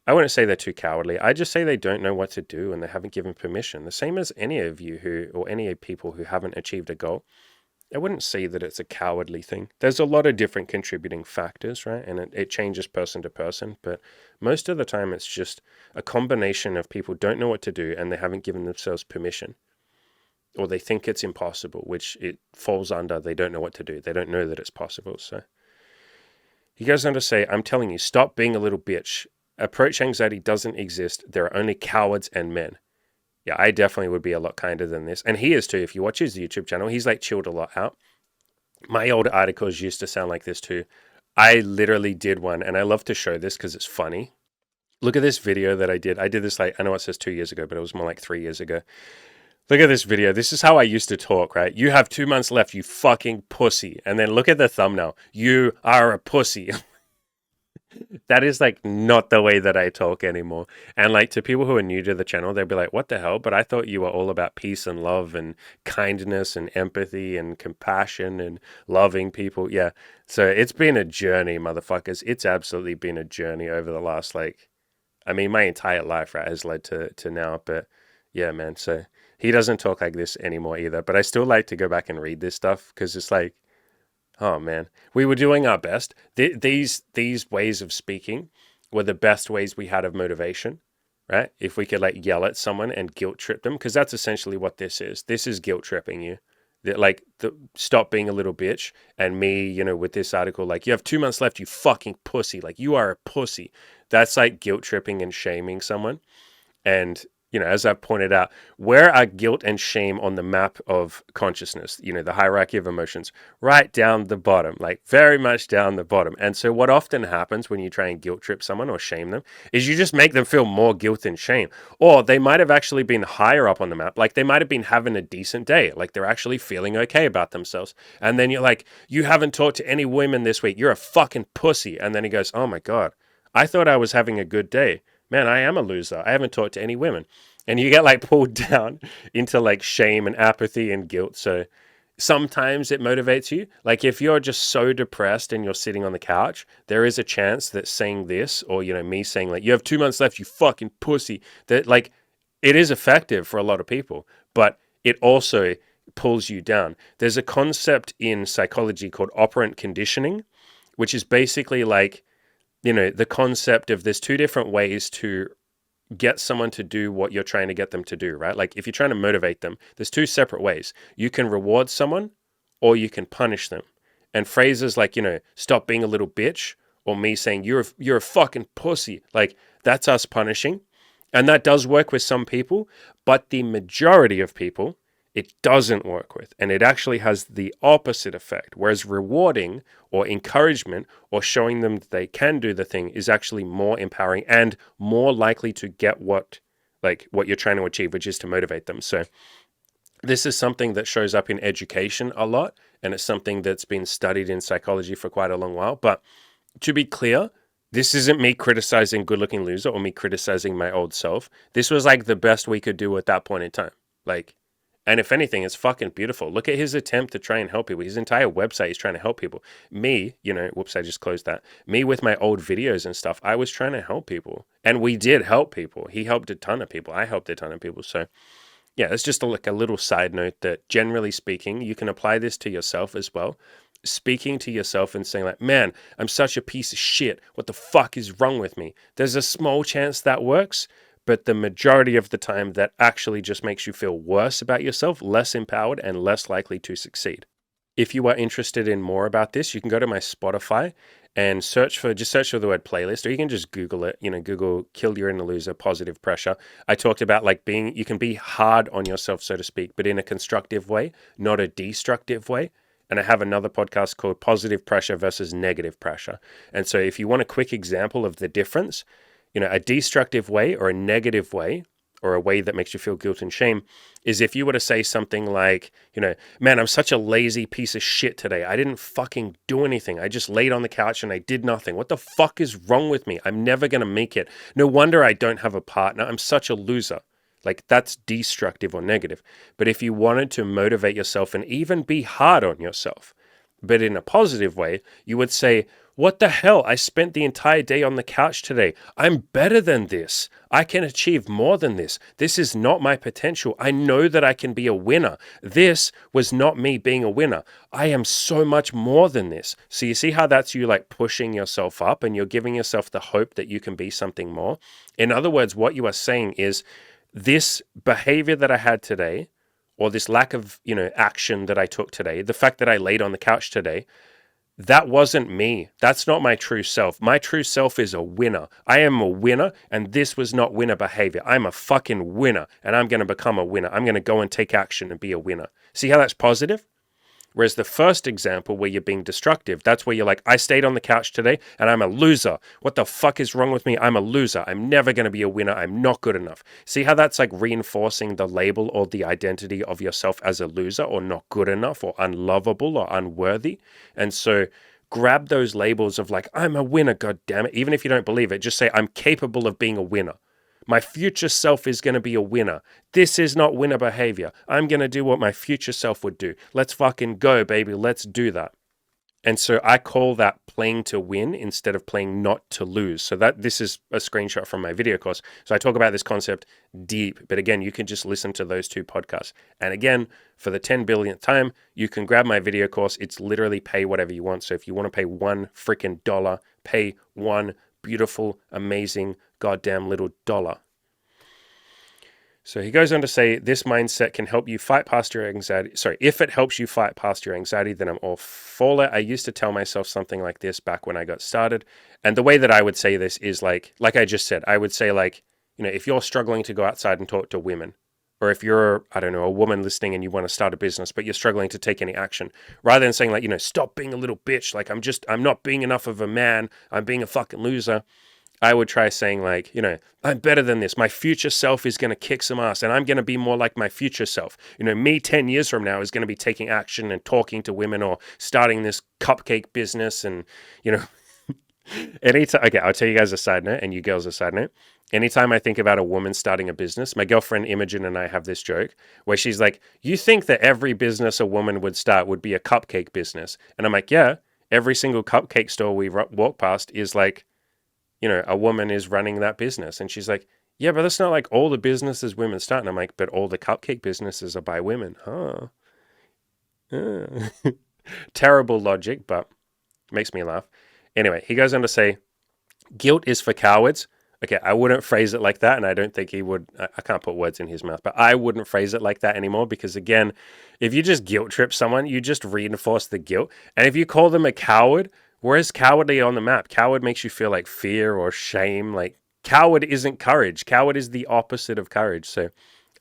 I wouldn't say they're too cowardly. I just say they don't know what to do and they haven't given permission. The same as any of you or any people who haven't achieved a goal. I wouldn't say that it's a cowardly thing. There's a lot of different contributing factors, right? And it changes person to person. But most of the time, it's just a combination of people don't know what to do and they haven't given themselves permission. Or they think it's impossible, which it falls under they don't know what to do. They don't know that it's possible. So he goes on to say, I'm telling you, stop being a little bitch. Approach anxiety doesn't exist. There are only cowards and men. Yeah, I definitely would be a lot kinder than this. And he is too. If you watch his YouTube channel, he's like chilled a lot out. My old articles used to sound like this too. I literally did one, and I love to show this because it's funny. Look at this video that I did. I did this I know it says 2 years ago, but it was more like 3 years ago. Look at this video. This is how I used to talk, right? You have 2 months left, you fucking pussy. And then look at the thumbnail. You are a pussy. That is like not the way that I talk anymore. And like to people who are new to the channel, they'll be like, what the hell? But I thought you were all about peace and love and kindness and empathy and compassion and loving people. Yeah. So it's been a journey, motherfuckers. It's absolutely been a journey over the last my entire life, right, has led to now. But yeah, man. So he doesn't talk like this anymore either. But I still like to go back and read this stuff because it's like, oh man, we were doing our best. These ways of speaking were the best ways we had of motivation, right? If we could like yell at someone and guilt trip them, because that's essentially what this is. This is guilt tripping you. Stop being a little bitch. And me, with this article, like, you have 2 months left, you fucking pussy. Like, you are a pussy. That's like guilt tripping and shaming someone. And as I've pointed out, where are guilt and shame on the map of consciousness? The hierarchy of emotions, right down the bottom, like very much down the bottom. And so what often happens when you try and guilt trip someone or shame them is you just make them feel more guilt and shame. Or they might have actually been higher up on the map. Like they might have been having a decent day. Like they're actually feeling okay about themselves. And then you're like, you haven't talked to any women this week. You're a fucking pussy. And then he goes, oh my God, I thought I was having a good day. Man, I am a loser. I haven't talked to any women. And you get like pulled down into like shame and apathy and guilt. So sometimes it motivates you. Like if you're just so depressed and you're sitting on the couch, there is a chance that saying this or, me saying like, you have 2 months left, you fucking pussy, that like it is effective for a lot of people, but it also pulls you down. There's a concept in psychology called operant conditioning, which is basically like, the concept of there's 2 different ways to get someone to do what you're trying to get them to do, right? Like if you're trying to motivate them, there's 2 separate ways. You can reward someone or you can punish them. And phrases like, stop being a little bitch, or me saying you're a fucking pussy, like that's us punishing. And that does work with some people, but the majority of people, it doesn't work with. And it actually has the opposite effect. Whereas rewarding or encouragement or showing them that they can do the thing is actually more empowering and more likely to get what you're trying to achieve, which is to motivate them. So this is something that shows up in education a lot. And it's something that's been studied in psychology for quite a long while. But to be clear, this isn't me criticizing Good Looking Loser or me criticizing my old self. This was like the best we could do at that point in time. And if anything, it's fucking beautiful. Look at his attempt to try and help people. His entire website is trying to help people. Me, whoops, I just closed that. Me with my old videos and stuff, I was trying to help people. And we did help people. He helped a ton of people. I helped a ton of people. So yeah, it's just a little side note that generally speaking, you can apply this to yourself as well. Speaking to yourself and saying like, man, I'm such a piece of shit. What the fuck is wrong with me? There's a small chance that works. But the majority of the time, that actually just makes you feel worse about yourself, less empowered, and less likely to succeed. If you are interested in more about this, you can go to my Spotify and search for the word playlist, or you can just Google it, Google "kill your inner loser, positive pressure." I talked about like you can be hard on yourself, so to speak, but in a constructive way, not a destructive way. And I have another podcast called Positive Pressure versus Negative Pressure. And so if you want a quick example of the difference, a destructive way or a negative way, or a way that makes you feel guilt and shame, is if you were to say something like, man, I'm such a lazy piece of shit today. I didn't fucking do anything. I just laid on the couch and I did nothing. What the fuck is wrong with me? I'm never going to make it. No wonder I don't have a partner. I'm such a loser. Like, that's destructive or negative. But if you wanted to motivate yourself and even be hard on yourself, but in a positive way, you would say, what the hell? I spent the entire day on the couch today. I'm better than this. I can achieve more than this. This is not my potential. I know that I can be a winner. This was not me being a winner. I am so much more than this. So you see how that's you like pushing yourself up and you're giving yourself the hope that you can be something more. In other words, what you are saying is this behavior that I had today, or this lack of, action that I took today, the fact that I laid on the couch today, that wasn't me. That's not my true self. My true self is a winner. I am a winner, and this was not winner behavior. I'm a fucking winner, and I'm going to become a winner. I'm going to go and take action and be a winner. See how that's positive? Whereas the first example where you're being destructive, that's where you're like, I stayed on the couch today and I'm a loser. What the fuck is wrong with me? I'm a loser. I'm never going to be a winner. I'm not good enough. See how that's like reinforcing the label or the identity of yourself as a loser or not good enough or unlovable or unworthy? And so grab those labels of like, I'm a winner, god damn it. Even if you don't believe it, just say, I'm capable of being a winner. My future self is going to be a winner. This is not winner behavior. I'm going to do what my future self would do. Let's fucking go, baby. Let's do that. And so I call that playing to win instead of playing not to lose. So this is a screenshot from my video course. So I talk about this concept deep, but again, you can just listen to those two podcasts. And again, for the 10 billionth time, you can grab my video course. It's literally pay whatever you want. So if you want to pay $1 freaking dollar, pay one beautiful, amazing, goddamn little dollar. So he goes on to say, this mindset can help you fight past your anxiety. Sorry, if it helps you fight past your anxiety, then I'm all for it. I used to tell myself something like this back when I got started. And the way that I would say this is like I just said, I would say like, if you're struggling to go outside and talk to women, or if you're, I don't know, a woman listening and you want to start a business, but you're struggling to take any action, rather than saying like, stop being a little bitch. Like I'm not being enough of a man. I'm being a fucking loser. I would try saying like, I'm better than this. My future self is going to kick some ass and I'm going to be more like my future self. Me 10 years from now is going to be taking action and talking to women or starting this cupcake business. And, anytime, okay, I'll tell you guys a side note and you girls a side note. Anytime I think about a woman starting a business, my girlfriend Imogen and I have this joke where she's like, you think that every business a woman would start would be a cupcake business? And I'm like, yeah, every single cupcake store we walk past is like, a woman is running that business. And she's like, yeah, but that's not like all the businesses women start. And I'm like, but all the cupcake businesses are by women. Huh? Terrible logic, but makes me laugh. Anyway, he goes on to say, guilt is for cowards. Okay, I wouldn't phrase it like that, and I don't think he would. I can't put words in his mouth, but I wouldn't phrase it like that anymore because, again, if you just guilt trip someone, you just reinforce the guilt. And if you call them a coward, where's cowardly on the map? Coward makes you feel like fear or shame. Like, coward isn't courage. Coward is the opposite of courage. So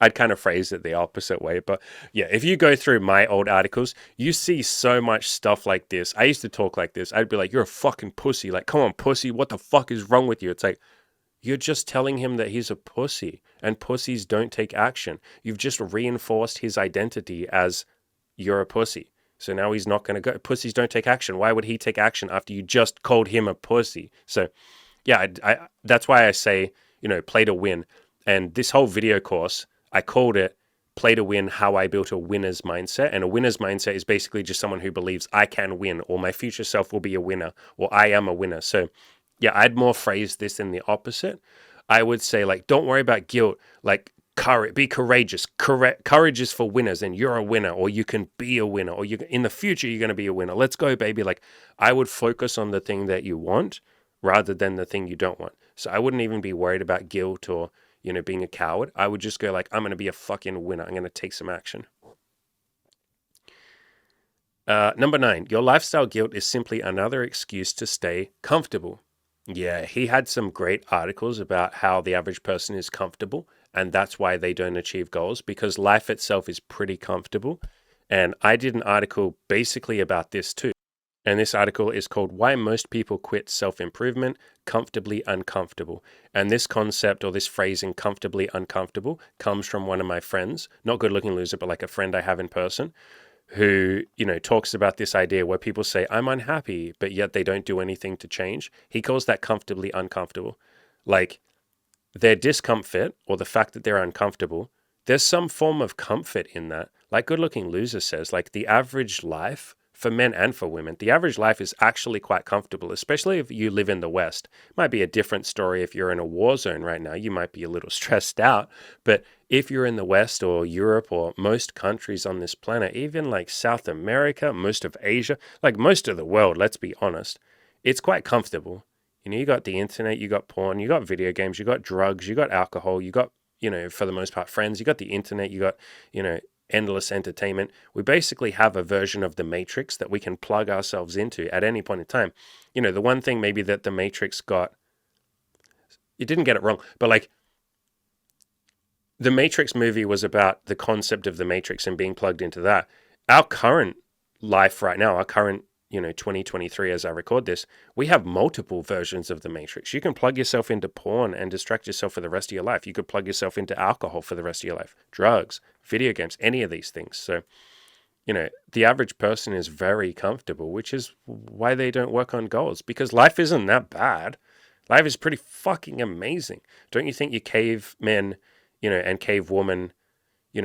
I'd kind of phrase it the opposite way. But yeah, if you go through my old articles, you see so much stuff like this. I used to talk like this. I'd be like, you're a fucking pussy. Like, come on, pussy. What the fuck is wrong with you? It's like, you're just telling him that he's a pussy and pussies don't take action. You've just reinforced his identity as you're a pussy. So now he's not going to go. Pussies don't take action. Why would he take action after you just called him a pussy? So yeah, that's why I say, play to win. And this whole video course, I called it Play to Win, How I Built a Winner's Mindset. And a winner's mindset is basically just someone who believes I can win, or my future self will be a winner, or I am a winner. So yeah, I'd more phrase this in the opposite. I would say like, don't worry about guilt. Like, courage, be courageous. Courage is for winners, and you're a winner, or you can be a winner, or in the future you're going to be a winner. Let's go, baby. Like, I would focus on the thing that you want rather than the thing you don't want. So I wouldn't even be worried about guilt or being a coward. I would just go like, I'm going to be a fucking winner. I'm going to take some action. Number 9, your lifestyle guilt is simply another excuse to stay comfortable. Yeah, he had some great articles about how the average person is comfortable, and that's why they don't achieve goals, because life itself is pretty comfortable. And I did an article basically about this too. And this article is called Why Most People Quit Self Improvement Comfortably Uncomfortable. And this concept, or this phrasing, comfortably uncomfortable, comes from one of my friends, not Good Looking Loser, but like a friend I have in person, who, talks about this idea where people say, I'm unhappy, but yet they don't do anything to change. He calls that comfortably uncomfortable. Like, their discomfort, or the fact that they're uncomfortable, there's some form of comfort in that. Like Good Looking Loser says, like the average life for men and for women, the average life is actually quite comfortable, especially if you live in the West. It might be a different story if you're in a war zone right now. You might be a little stressed out. But if you're in the West or Europe or most countries on this planet, even like South America, most of Asia, like most of the world, let's be honest, it's quite comfortable. You got the internet, you got porn, you got video games, you got drugs, you got alcohol, you got, for the most part, friends, you got the internet, you got, endless entertainment. We basically have a version of the Matrix that we can plug ourselves into at any point in time. The one thing maybe that the Matrix got, it didn't get it wrong, but like the Matrix movie was about the concept of the Matrix and being plugged into that. Our current life right now, our current 2023 as I record this, we have multiple versions of the Matrix. You can plug yourself into porn and distract yourself for the rest of your life. You could plug yourself into alcohol for the rest of your life, drugs, video games, any of these things. So, the average person is very comfortable, which is why they don't work on goals, because life isn't that bad. Life is pretty fucking amazing. Don't you think your cavemen, and cavewoman,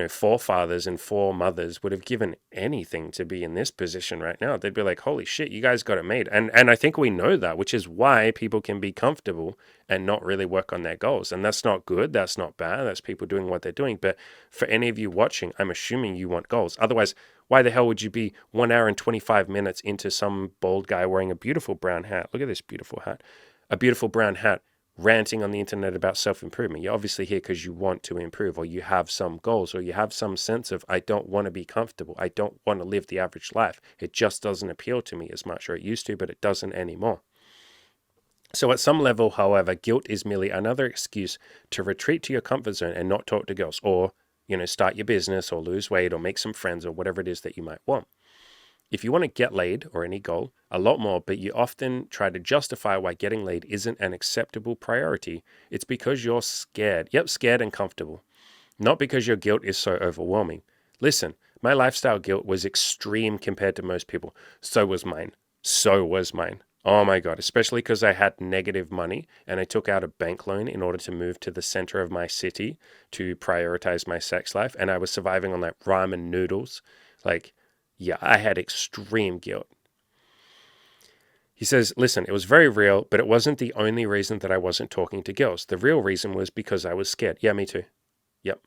forefathers and foremothers would have given anything to be in this position right now? They'd be like, holy shit, you guys got it made. And I think we know that, which is why people can be comfortable and not really work on their goals. And that's not good. That's not bad. That's people doing what they're doing. But for any of you watching, I'm assuming you want goals. Otherwise, why the hell would you be 1 hour and 25 minutes into some bald guy wearing a beautiful brown hat? Look at this beautiful hat. A beautiful brown hat, ranting on the internet about self-improvement. You're obviously here because you want to improve, or you have some goals, or you have some sense of, I don't want to be comfortable. I don't want to live the average life. It just doesn't appeal to me as much, or it used to, but it doesn't anymore. So at some level, however, guilt is merely another excuse to retreat to your comfort zone and not talk to girls, or, start your business, or lose weight, or make some friends, or whatever it is that you might want. If you want to get laid, or any goal, a lot more, but you often try to justify why getting laid isn't an acceptable priority, it's because you're scared. Yep, scared and comfortable. Not because your guilt is so overwhelming. Listen, my lifestyle guilt was extreme compared to most people. So was mine. So was mine. Oh my God, especially because I had negative money and I took out a bank loan in order to move to the center of my city to prioritize my sex life. And I was surviving on like ramen noodles. Yeah, I had extreme guilt. He says, listen, it was very real, but it wasn't the only reason that I wasn't talking to girls. The real reason was because I was scared. Yeah, me too. Yep.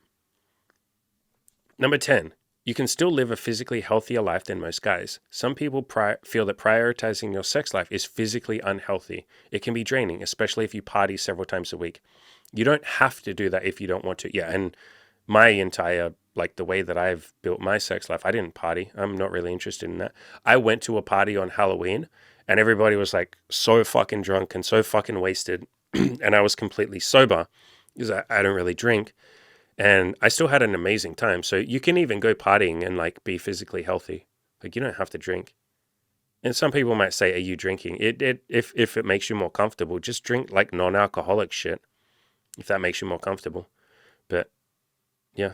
Number 10, you can still live a physically healthier life than most guys. Some people feel that prioritizing your sex life is physically unhealthy. It can be draining, especially if you party several times a week. You don't have to do that if you don't want to. Yeah, and my entire, the way that I've built my sex life, I didn't party. I'm not really interested in that. I went to a party on Halloween and everybody was like so fucking drunk and so fucking wasted. And I was completely sober because I don't really drink. And I still had an amazing time. So you can even go partying and be physically healthy. You don't have to drink. And some people might say, are you drinking? If it makes you more comfortable, just drink non-alcoholic shit if that makes you more comfortable. But yeah.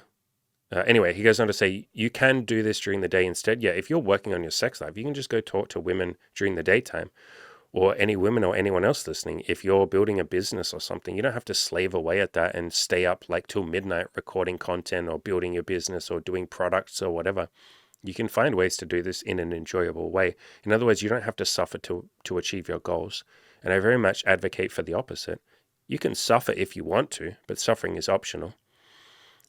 Anyway, he goes on to say, you can do this during the day instead. Yeah, if you're working on your sex life, you can just go talk to women during the daytime, or any women or anyone else listening. If you're building a business or something, you don't have to slave away at that and stay up till midnight recording content or building your business or doing products or whatever. You can find ways to do this in an enjoyable way. In other words, you don't have to suffer to achieve your goals. And I very much advocate for the opposite. You can suffer if you want to, but suffering is optional.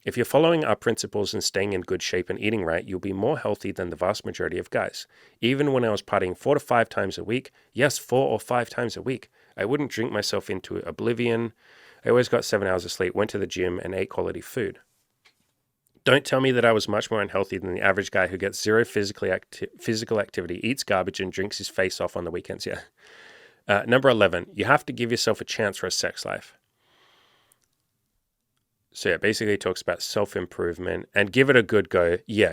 If you're following our principles and staying in good shape and eating right, you'll be more healthy than the vast majority of guys. Even when I was partying 4 to 5 times a week, yes, 4 or 5 times a week, I wouldn't drink myself into oblivion. I always got 7 hours of sleep, went to the gym, and ate quality food. Don't tell me that I was much more unhealthy than the average guy who gets zero physical activity, eats garbage, and drinks his face off on the weekends. Yeah. Number 11, you have to give yourself a chance for a sex life. So yeah, basically it talks about self-improvement and give it a good go. Yeah.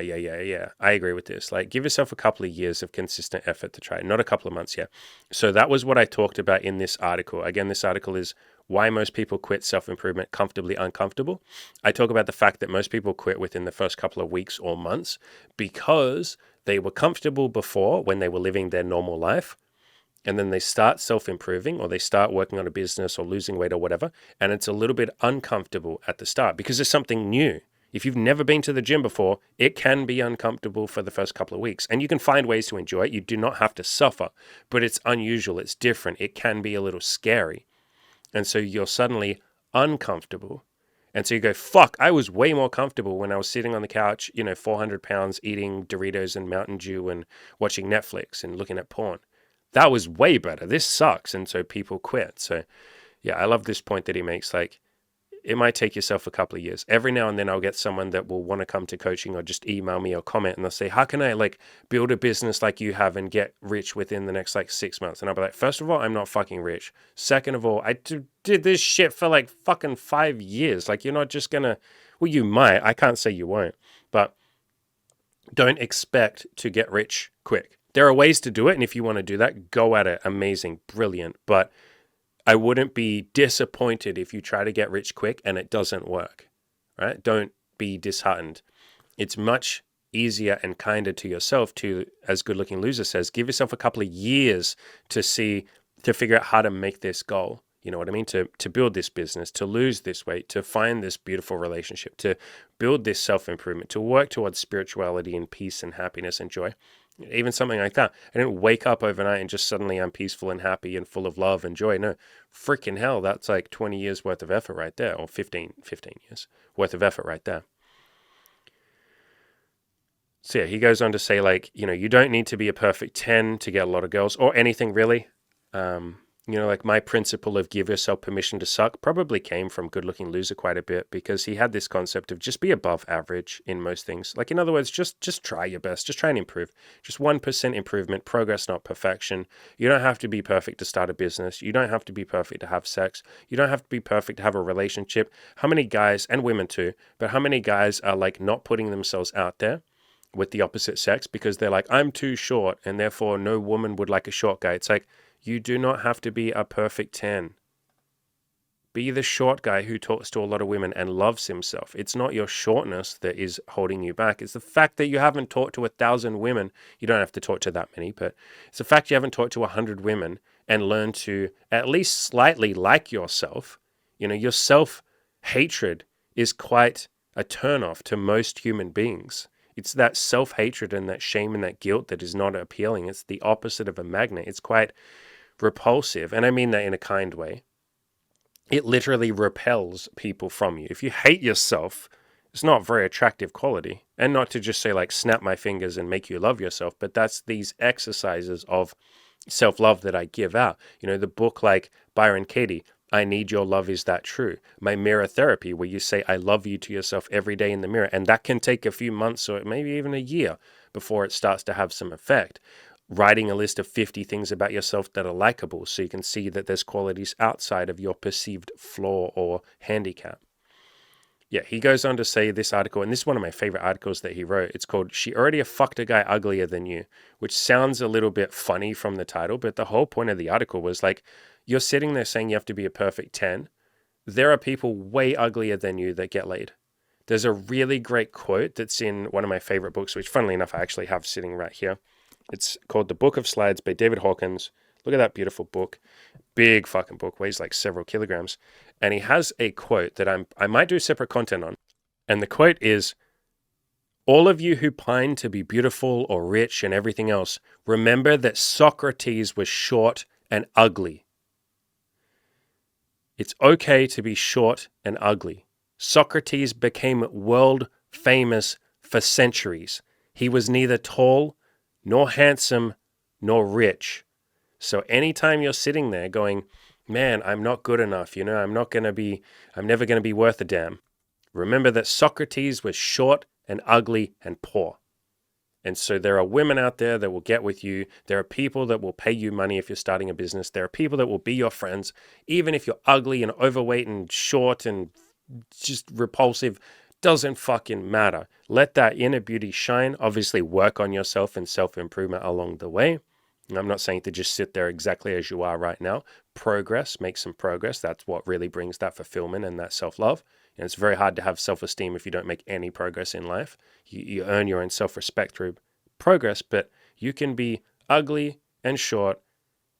I agree with this. Like, give yourself a couple of years of consistent effort to try it, not a couple of months. Yeah. So that was what I talked about in this article. Again, this article is why most people quit self-improvement comfortably uncomfortable. I talk about the fact that most people quit within the first couple of weeks or months because they were comfortable before when they were living their normal life. And then they start self-improving or they start working on a business or losing weight or whatever. And it's a little bit uncomfortable at the start because there's something new. If you've never been to the gym before, it can be uncomfortable for the first couple of weeks. And you can find ways to enjoy it. You do not have to suffer, but it's unusual. It's different. It can be a little scary. And so you're suddenly uncomfortable. And so you go, fuck, I was way more comfortable when I was sitting on the couch, 400 pounds, eating Doritos and Mountain Dew and watching Netflix and looking at porn. That was way better. This sucks. And so people quit. So yeah, I love this point that he makes. Like, it might take yourself a couple of years. Every now and then I'll get someone that will want to come to coaching or just email me or comment and they'll say, how can I like build a business like you have and get rich within the next like 6 months? And I'll be like, first of all, I'm not fucking rich. Second of all, I did this shit for like fucking 5 years. Like, you're not just gonna, well, you might, I can't say you won't, but don't expect to get rich quick. There are ways to do it. And if you want to do that, go at it. Amazing, brilliant. But I wouldn't be disappointed if you try to get rich quick and it doesn't work, right? Don't be disheartened. It's much easier and kinder to yourself to, as Good Looking Loser says, give yourself a couple of years to figure out how to make this goal. You know what I mean? To build this business, to lose this weight, to find this beautiful relationship, to build this self-improvement, to work towards spirituality and peace and happiness and joy. Even something like that. I didn't wake up overnight and just suddenly I'm peaceful and happy and full of love and joy. No, freaking hell, that's like 20 years worth of effort right there, or 15 years worth of effort right there. So yeah, he goes on to say, like, you don't need to be a perfect 10 to get a lot of girls or anything really. Like my principle of give yourself permission to suck probably came from Good Looking Loser quite a bit because he had this concept of just be above average in most things. Like, in other words, just try your best, just try and improve. Just 1% improvement, progress, not perfection. You don't have to be perfect to start a business. You don't have to be perfect to have sex. You don't have to be perfect to have a relationship. How many guys, and women too, but how many guys are like not putting themselves out there with the opposite sex because they're like, I'm too short and therefore no woman would like a short guy. It's like, you do not have to be a perfect 10. Be the short guy who talks to a lot of women and loves himself. It's not your shortness that is holding you back. It's the fact that you haven't talked to 1,000 women. You don't have to talk to that many, but it's the fact you haven't talked to 100 women and learned to at least slightly like yourself. Your self-hatred is quite a turnoff to most human beings. It's that self-hatred and that shame and that guilt that is not appealing. It's the opposite of a magnet. It's quite repulsive, and I mean that in a kind way. It literally repels people from you. If you hate yourself, it's not very attractive quality. And not to just say like snap my fingers and make you love yourself, but that's these exercises of self-love that I give out. The book like Byron Katie, I Need Your Love, Is That True? My mirror therapy, where you say I love you to yourself every day in the mirror, and that can take a few months or maybe even a year before it starts to have some effect. Writing a list of 50 things about yourself that are likable so you can see that there's qualities outside of your perceived flaw or handicap. Yeah, he goes on to say this article, and this is one of my favorite articles that he wrote. It's called She Already Fucked a Guy Uglier Than You, which sounds a little bit funny from the title, but the whole point of the article was like, you're sitting there saying you have to be a perfect 10. There are people way uglier than you that get laid. There's a really great quote that's in one of my favorite books, which funnily enough, I actually have sitting right here. It's called The Book of Slides by David Hawkins. Look at that beautiful book. Big fucking book, weighs like several kilograms. And he has a quote that I might do separate content on. And the quote is, all of you who pine to be beautiful or rich and everything else, remember that Socrates was short and ugly. It's okay to be short and ugly. Socrates became world famous for centuries. He was neither tall nor handsome, nor rich. So anytime you're sitting there going, man, I'm not good enough, I'm never going to be worth a damn. Remember that Socrates was short and ugly and poor. And so there are women out there that will get with you. There are people that will pay you money if you're starting a business. There are people that will be your friends, even if you're ugly and overweight and short and just repulsive. Doesn't fucking matter. Let that inner beauty shine. Obviously, work on yourself and self-improvement along the way. And I'm not saying to just sit there exactly as you are right now. Progress, make some progress. That's what really brings that fulfillment and that self-love. And it's very hard to have self-esteem if you don't make any progress in life. You earn your own self-respect through progress, but you can be ugly and short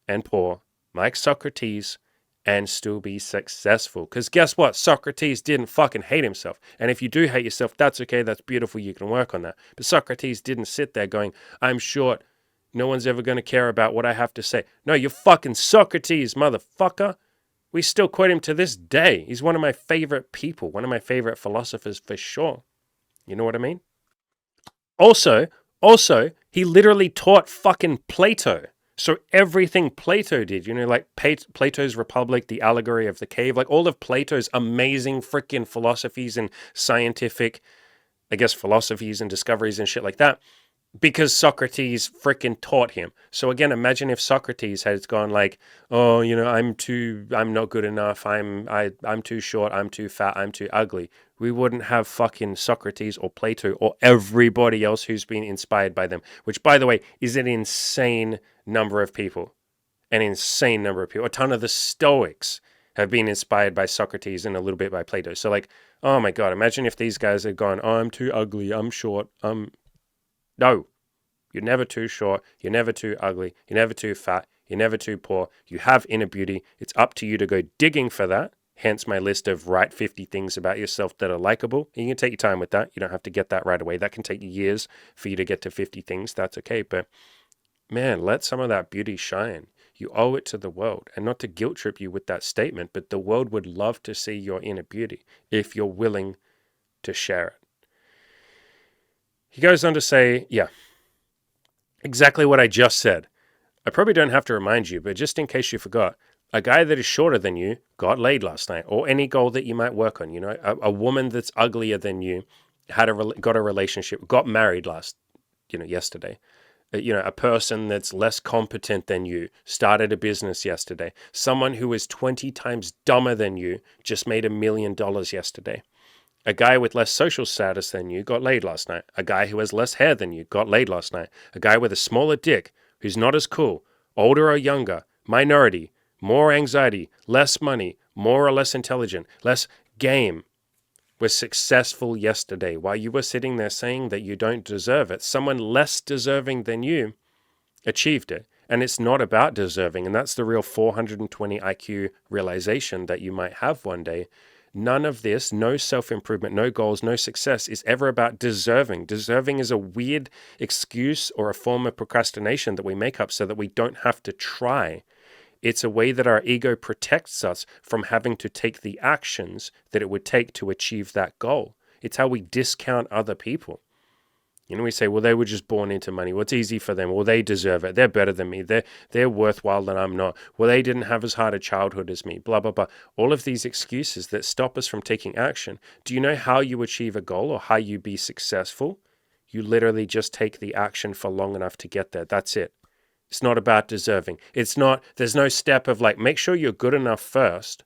and poor, like Socrates, and still be successful. Because guess what? Socrates didn't fucking hate himself. And if you do hate yourself, that's okay. That's beautiful. You can work on that. But Socrates didn't sit there going, I'm short. No one's ever going to care about what I have to say. No, you're fucking Socrates, motherfucker. We still quote him to this day. He's one of my favorite people, one of my favorite philosophers for sure. You know what I mean? Also, he literally taught fucking Plato. So everything Plato did, like Plato's Republic, the allegory of the cave, like all of Plato's amazing freaking philosophies and scientific, I guess, philosophies and discoveries and shit like that, because Socrates freaking taught him. So again, imagine if Socrates had gone like, oh, I'm not good enough. I'm too short. I'm too fat. I'm too ugly. We wouldn't have fucking Socrates or Plato or everybody else who's been inspired by them, which by the way, is an insane number of people, A ton of the Stoics have been inspired by Socrates and a little bit by Plato. So like, oh my God, imagine if these guys had gone, oh, I'm too ugly. I'm short. No, you're never too short. You're never too ugly. You're never too fat. You're never too poor. You have inner beauty. It's up to you to go digging for that. Hence my list of write 50 things about yourself that are likable. And you can take your time with that. You don't have to get that right away. That can take years for you to get to 50 things. That's okay. But man, let some of that beauty shine. You owe it to the world. And not to guilt trip you with that statement, but the world would love to see your inner beauty if you're willing to share it. He goes on to say, yeah, exactly what I just said. I probably don't have to remind you, but just in case you forgot, a guy that is shorter than you got laid last night, or any goal that you might work on. A woman that's uglier than you got a relationship, got married yesterday. A person that's less competent than you started a business yesterday. Someone who is 20 times dumber than you just made $1 million yesterday. A guy with less social status than you got laid last night. A guy who has less hair than you got laid last night. A guy with a smaller dick who's not as cool, older or younger, minority, more anxiety, less money, more or less intelligent, less game, was successful yesterday. While you were sitting there saying that you don't deserve it, someone less deserving than you achieved it. And it's not about deserving. And that's the real 420 IQ realization that you might have one day. None of this, no self-improvement, no goals, no success is ever about deserving. Deserving is a weird excuse or a form of procrastination that we make up so that we don't have to try. It's a way that our ego protects us from having to take the actions that it would take to achieve that goal. It's how we discount other people. We say, well, they were just born into money. Well, it's easy for them. Well, they deserve it. They're better than me. They're worthwhile than I'm not. Well, they didn't have as hard a childhood as me. Blah, blah, blah. All of these excuses that stop us from taking action. Do you know how you achieve a goal or how you be successful? You literally just take the action for long enough to get there. That's it. It's not about deserving. There's no step of like, make sure you're good enough first.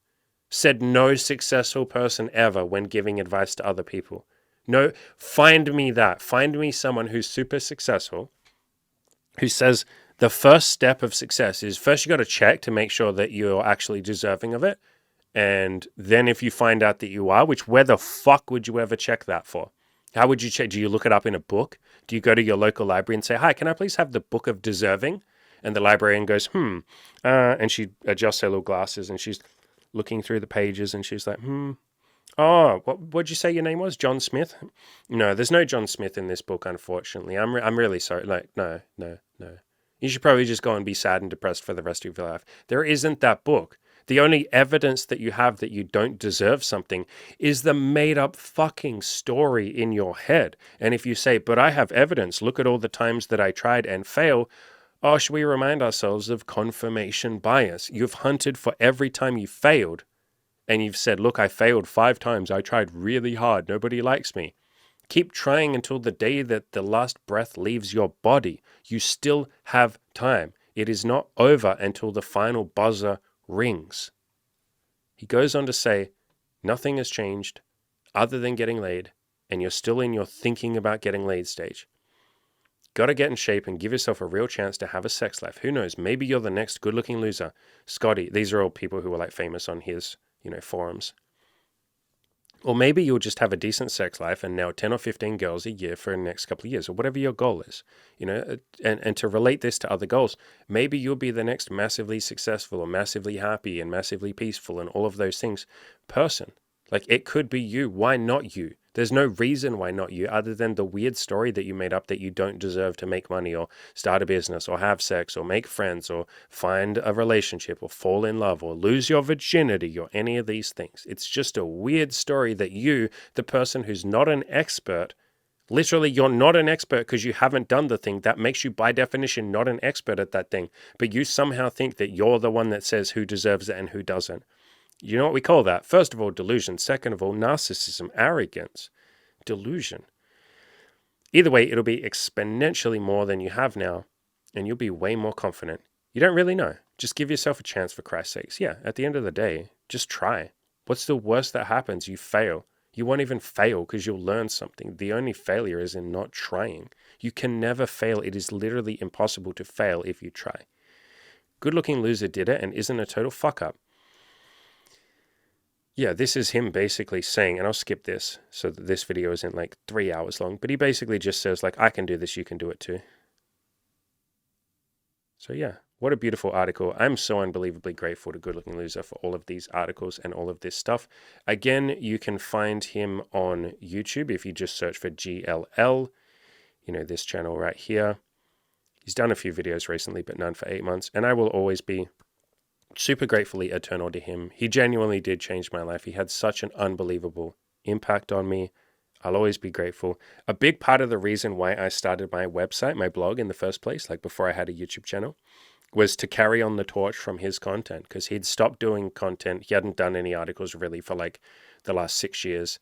Said no successful person ever when giving advice to other people. No, find me that. Find me someone who's super successful, who says the first step of success is first you got to check to make sure that you're actually deserving of it. And then if you find out that you are, which where the fuck would you ever check that for? How would you check? Do you look it up in a book? Do you go to your local library and say, hi, can I please have the book of deserving? And the librarian goes, and she adjusts her little glasses and she's looking through the pages and she's like, Oh, what'd you say your name was? John Smith? No, there's no John Smith in this book, unfortunately. I'm really sorry. Like, no. You should probably just go and be sad and depressed for the rest of your life. There isn't that book. The only evidence that you have that you don't deserve something is the made up fucking story in your head. And if you say, but I have evidence, look at all the times that I tried and failed. Oh, should we remind ourselves of confirmation bias? You've hunted for every time you failed and you've said, look, I failed 5 times. I tried really hard. Nobody likes me. Keep trying until the day that the last breath leaves your body. You still have time. It is not over until the final buzzer rings. He goes on to say, nothing has changed other than getting laid, and you're still in your thinking about getting laid stage. Got to get in shape and give yourself a real chance to have a sex life. Who knows? Maybe you're the next good-looking loser. Scotty, these are all people who are like famous on his, forums. Or maybe you'll just have a decent sex life and now 10 or 15 girls a year for the next couple of years, or whatever your goal is. And to relate this to other goals, maybe you'll be the next massively successful or massively happy and massively peaceful and all of those things person. Like, it could be you. Why not you? There's no reason why not you, other than the weird story that you made up that you don't deserve to make money or start a business or have sex or make friends or find a relationship or fall in love or lose your virginity or any of these things. It's just a weird story that you, the person who's not an expert, literally you're not an expert because you haven't done the thing. That makes you by definition not an expert at that thing. But you somehow think that you're the one that says who deserves it and who doesn't. You know what we call that? First of all, delusion. Second of all, narcissism, arrogance, delusion. Either way, it'll be exponentially more than you have now, and you'll be way more confident. You don't really know. Just give yourself a chance, for Christ's sakes. Yeah, at the end of the day, just try. What's the worst that happens? You fail. You won't even fail because you'll learn something. The only failure is in not trying. You can never fail. It is literally impossible to fail if you try. Good-looking loser did it and isn't a total fuck-up. Yeah, this is him basically saying, and I'll skip this so that this video isn't like 3 hours long, but he basically just says like, I can do this, you can do it too. So yeah, what a beautiful article. I'm so unbelievably grateful to Good Looking Loser for all of these articles and all of this stuff. Again, you can find him on YouTube if you just search for GLL, this channel right here. He's done a few videos recently, but none for 8 months, and I will always be super gratefully eternal to him. He genuinely did change my life. He had such an unbelievable impact on me. I'll always be grateful. A big part of the reason why I started my website, my blog in the first place, like before I had a YouTube channel, was to carry on the torch from his content, because he'd stopped doing content. He hadn't done any articles really for like the last 6 years.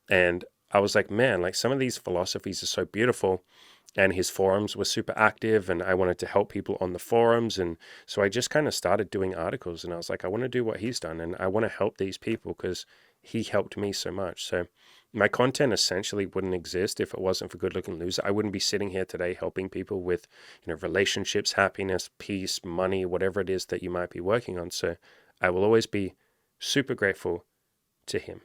And I was like, man, like some of these philosophies are so beautiful. And his forums were super active, and I wanted to help people on the forums. And so I just kind of started doing articles, and I was like, I want to do what he's done, and I want to help these people because he helped me so much. So my content essentially wouldn't exist if it wasn't for Good Looking Loser. I wouldn't be sitting here today helping people with, relationships, happiness, peace, money, whatever it is that you might be working on. So I will always be super grateful to him.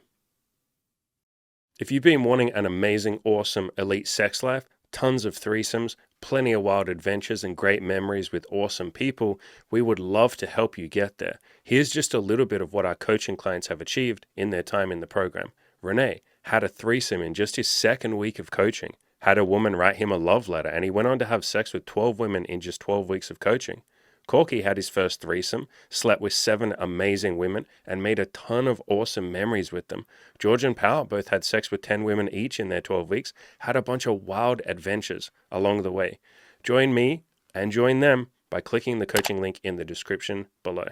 If you've been wanting an amazing, awesome, elite sex life, tons of threesomes, plenty of wild adventures, and great memories with awesome people, we would love to help you get there. Here's just a little bit of what our coaching clients have achieved in their time in the program. Renee had a threesome in just his second week of coaching, had a woman write him a love letter, and he went on to have sex with 12 women in just 12 weeks of coaching. Corky had his first threesome, slept with 7 amazing women, and made a ton of awesome memories with them. George and Powell both had sex with 10 women each in their 12 weeks, had a bunch of wild adventures along the way. Join me and join them by clicking the coaching link in the description below.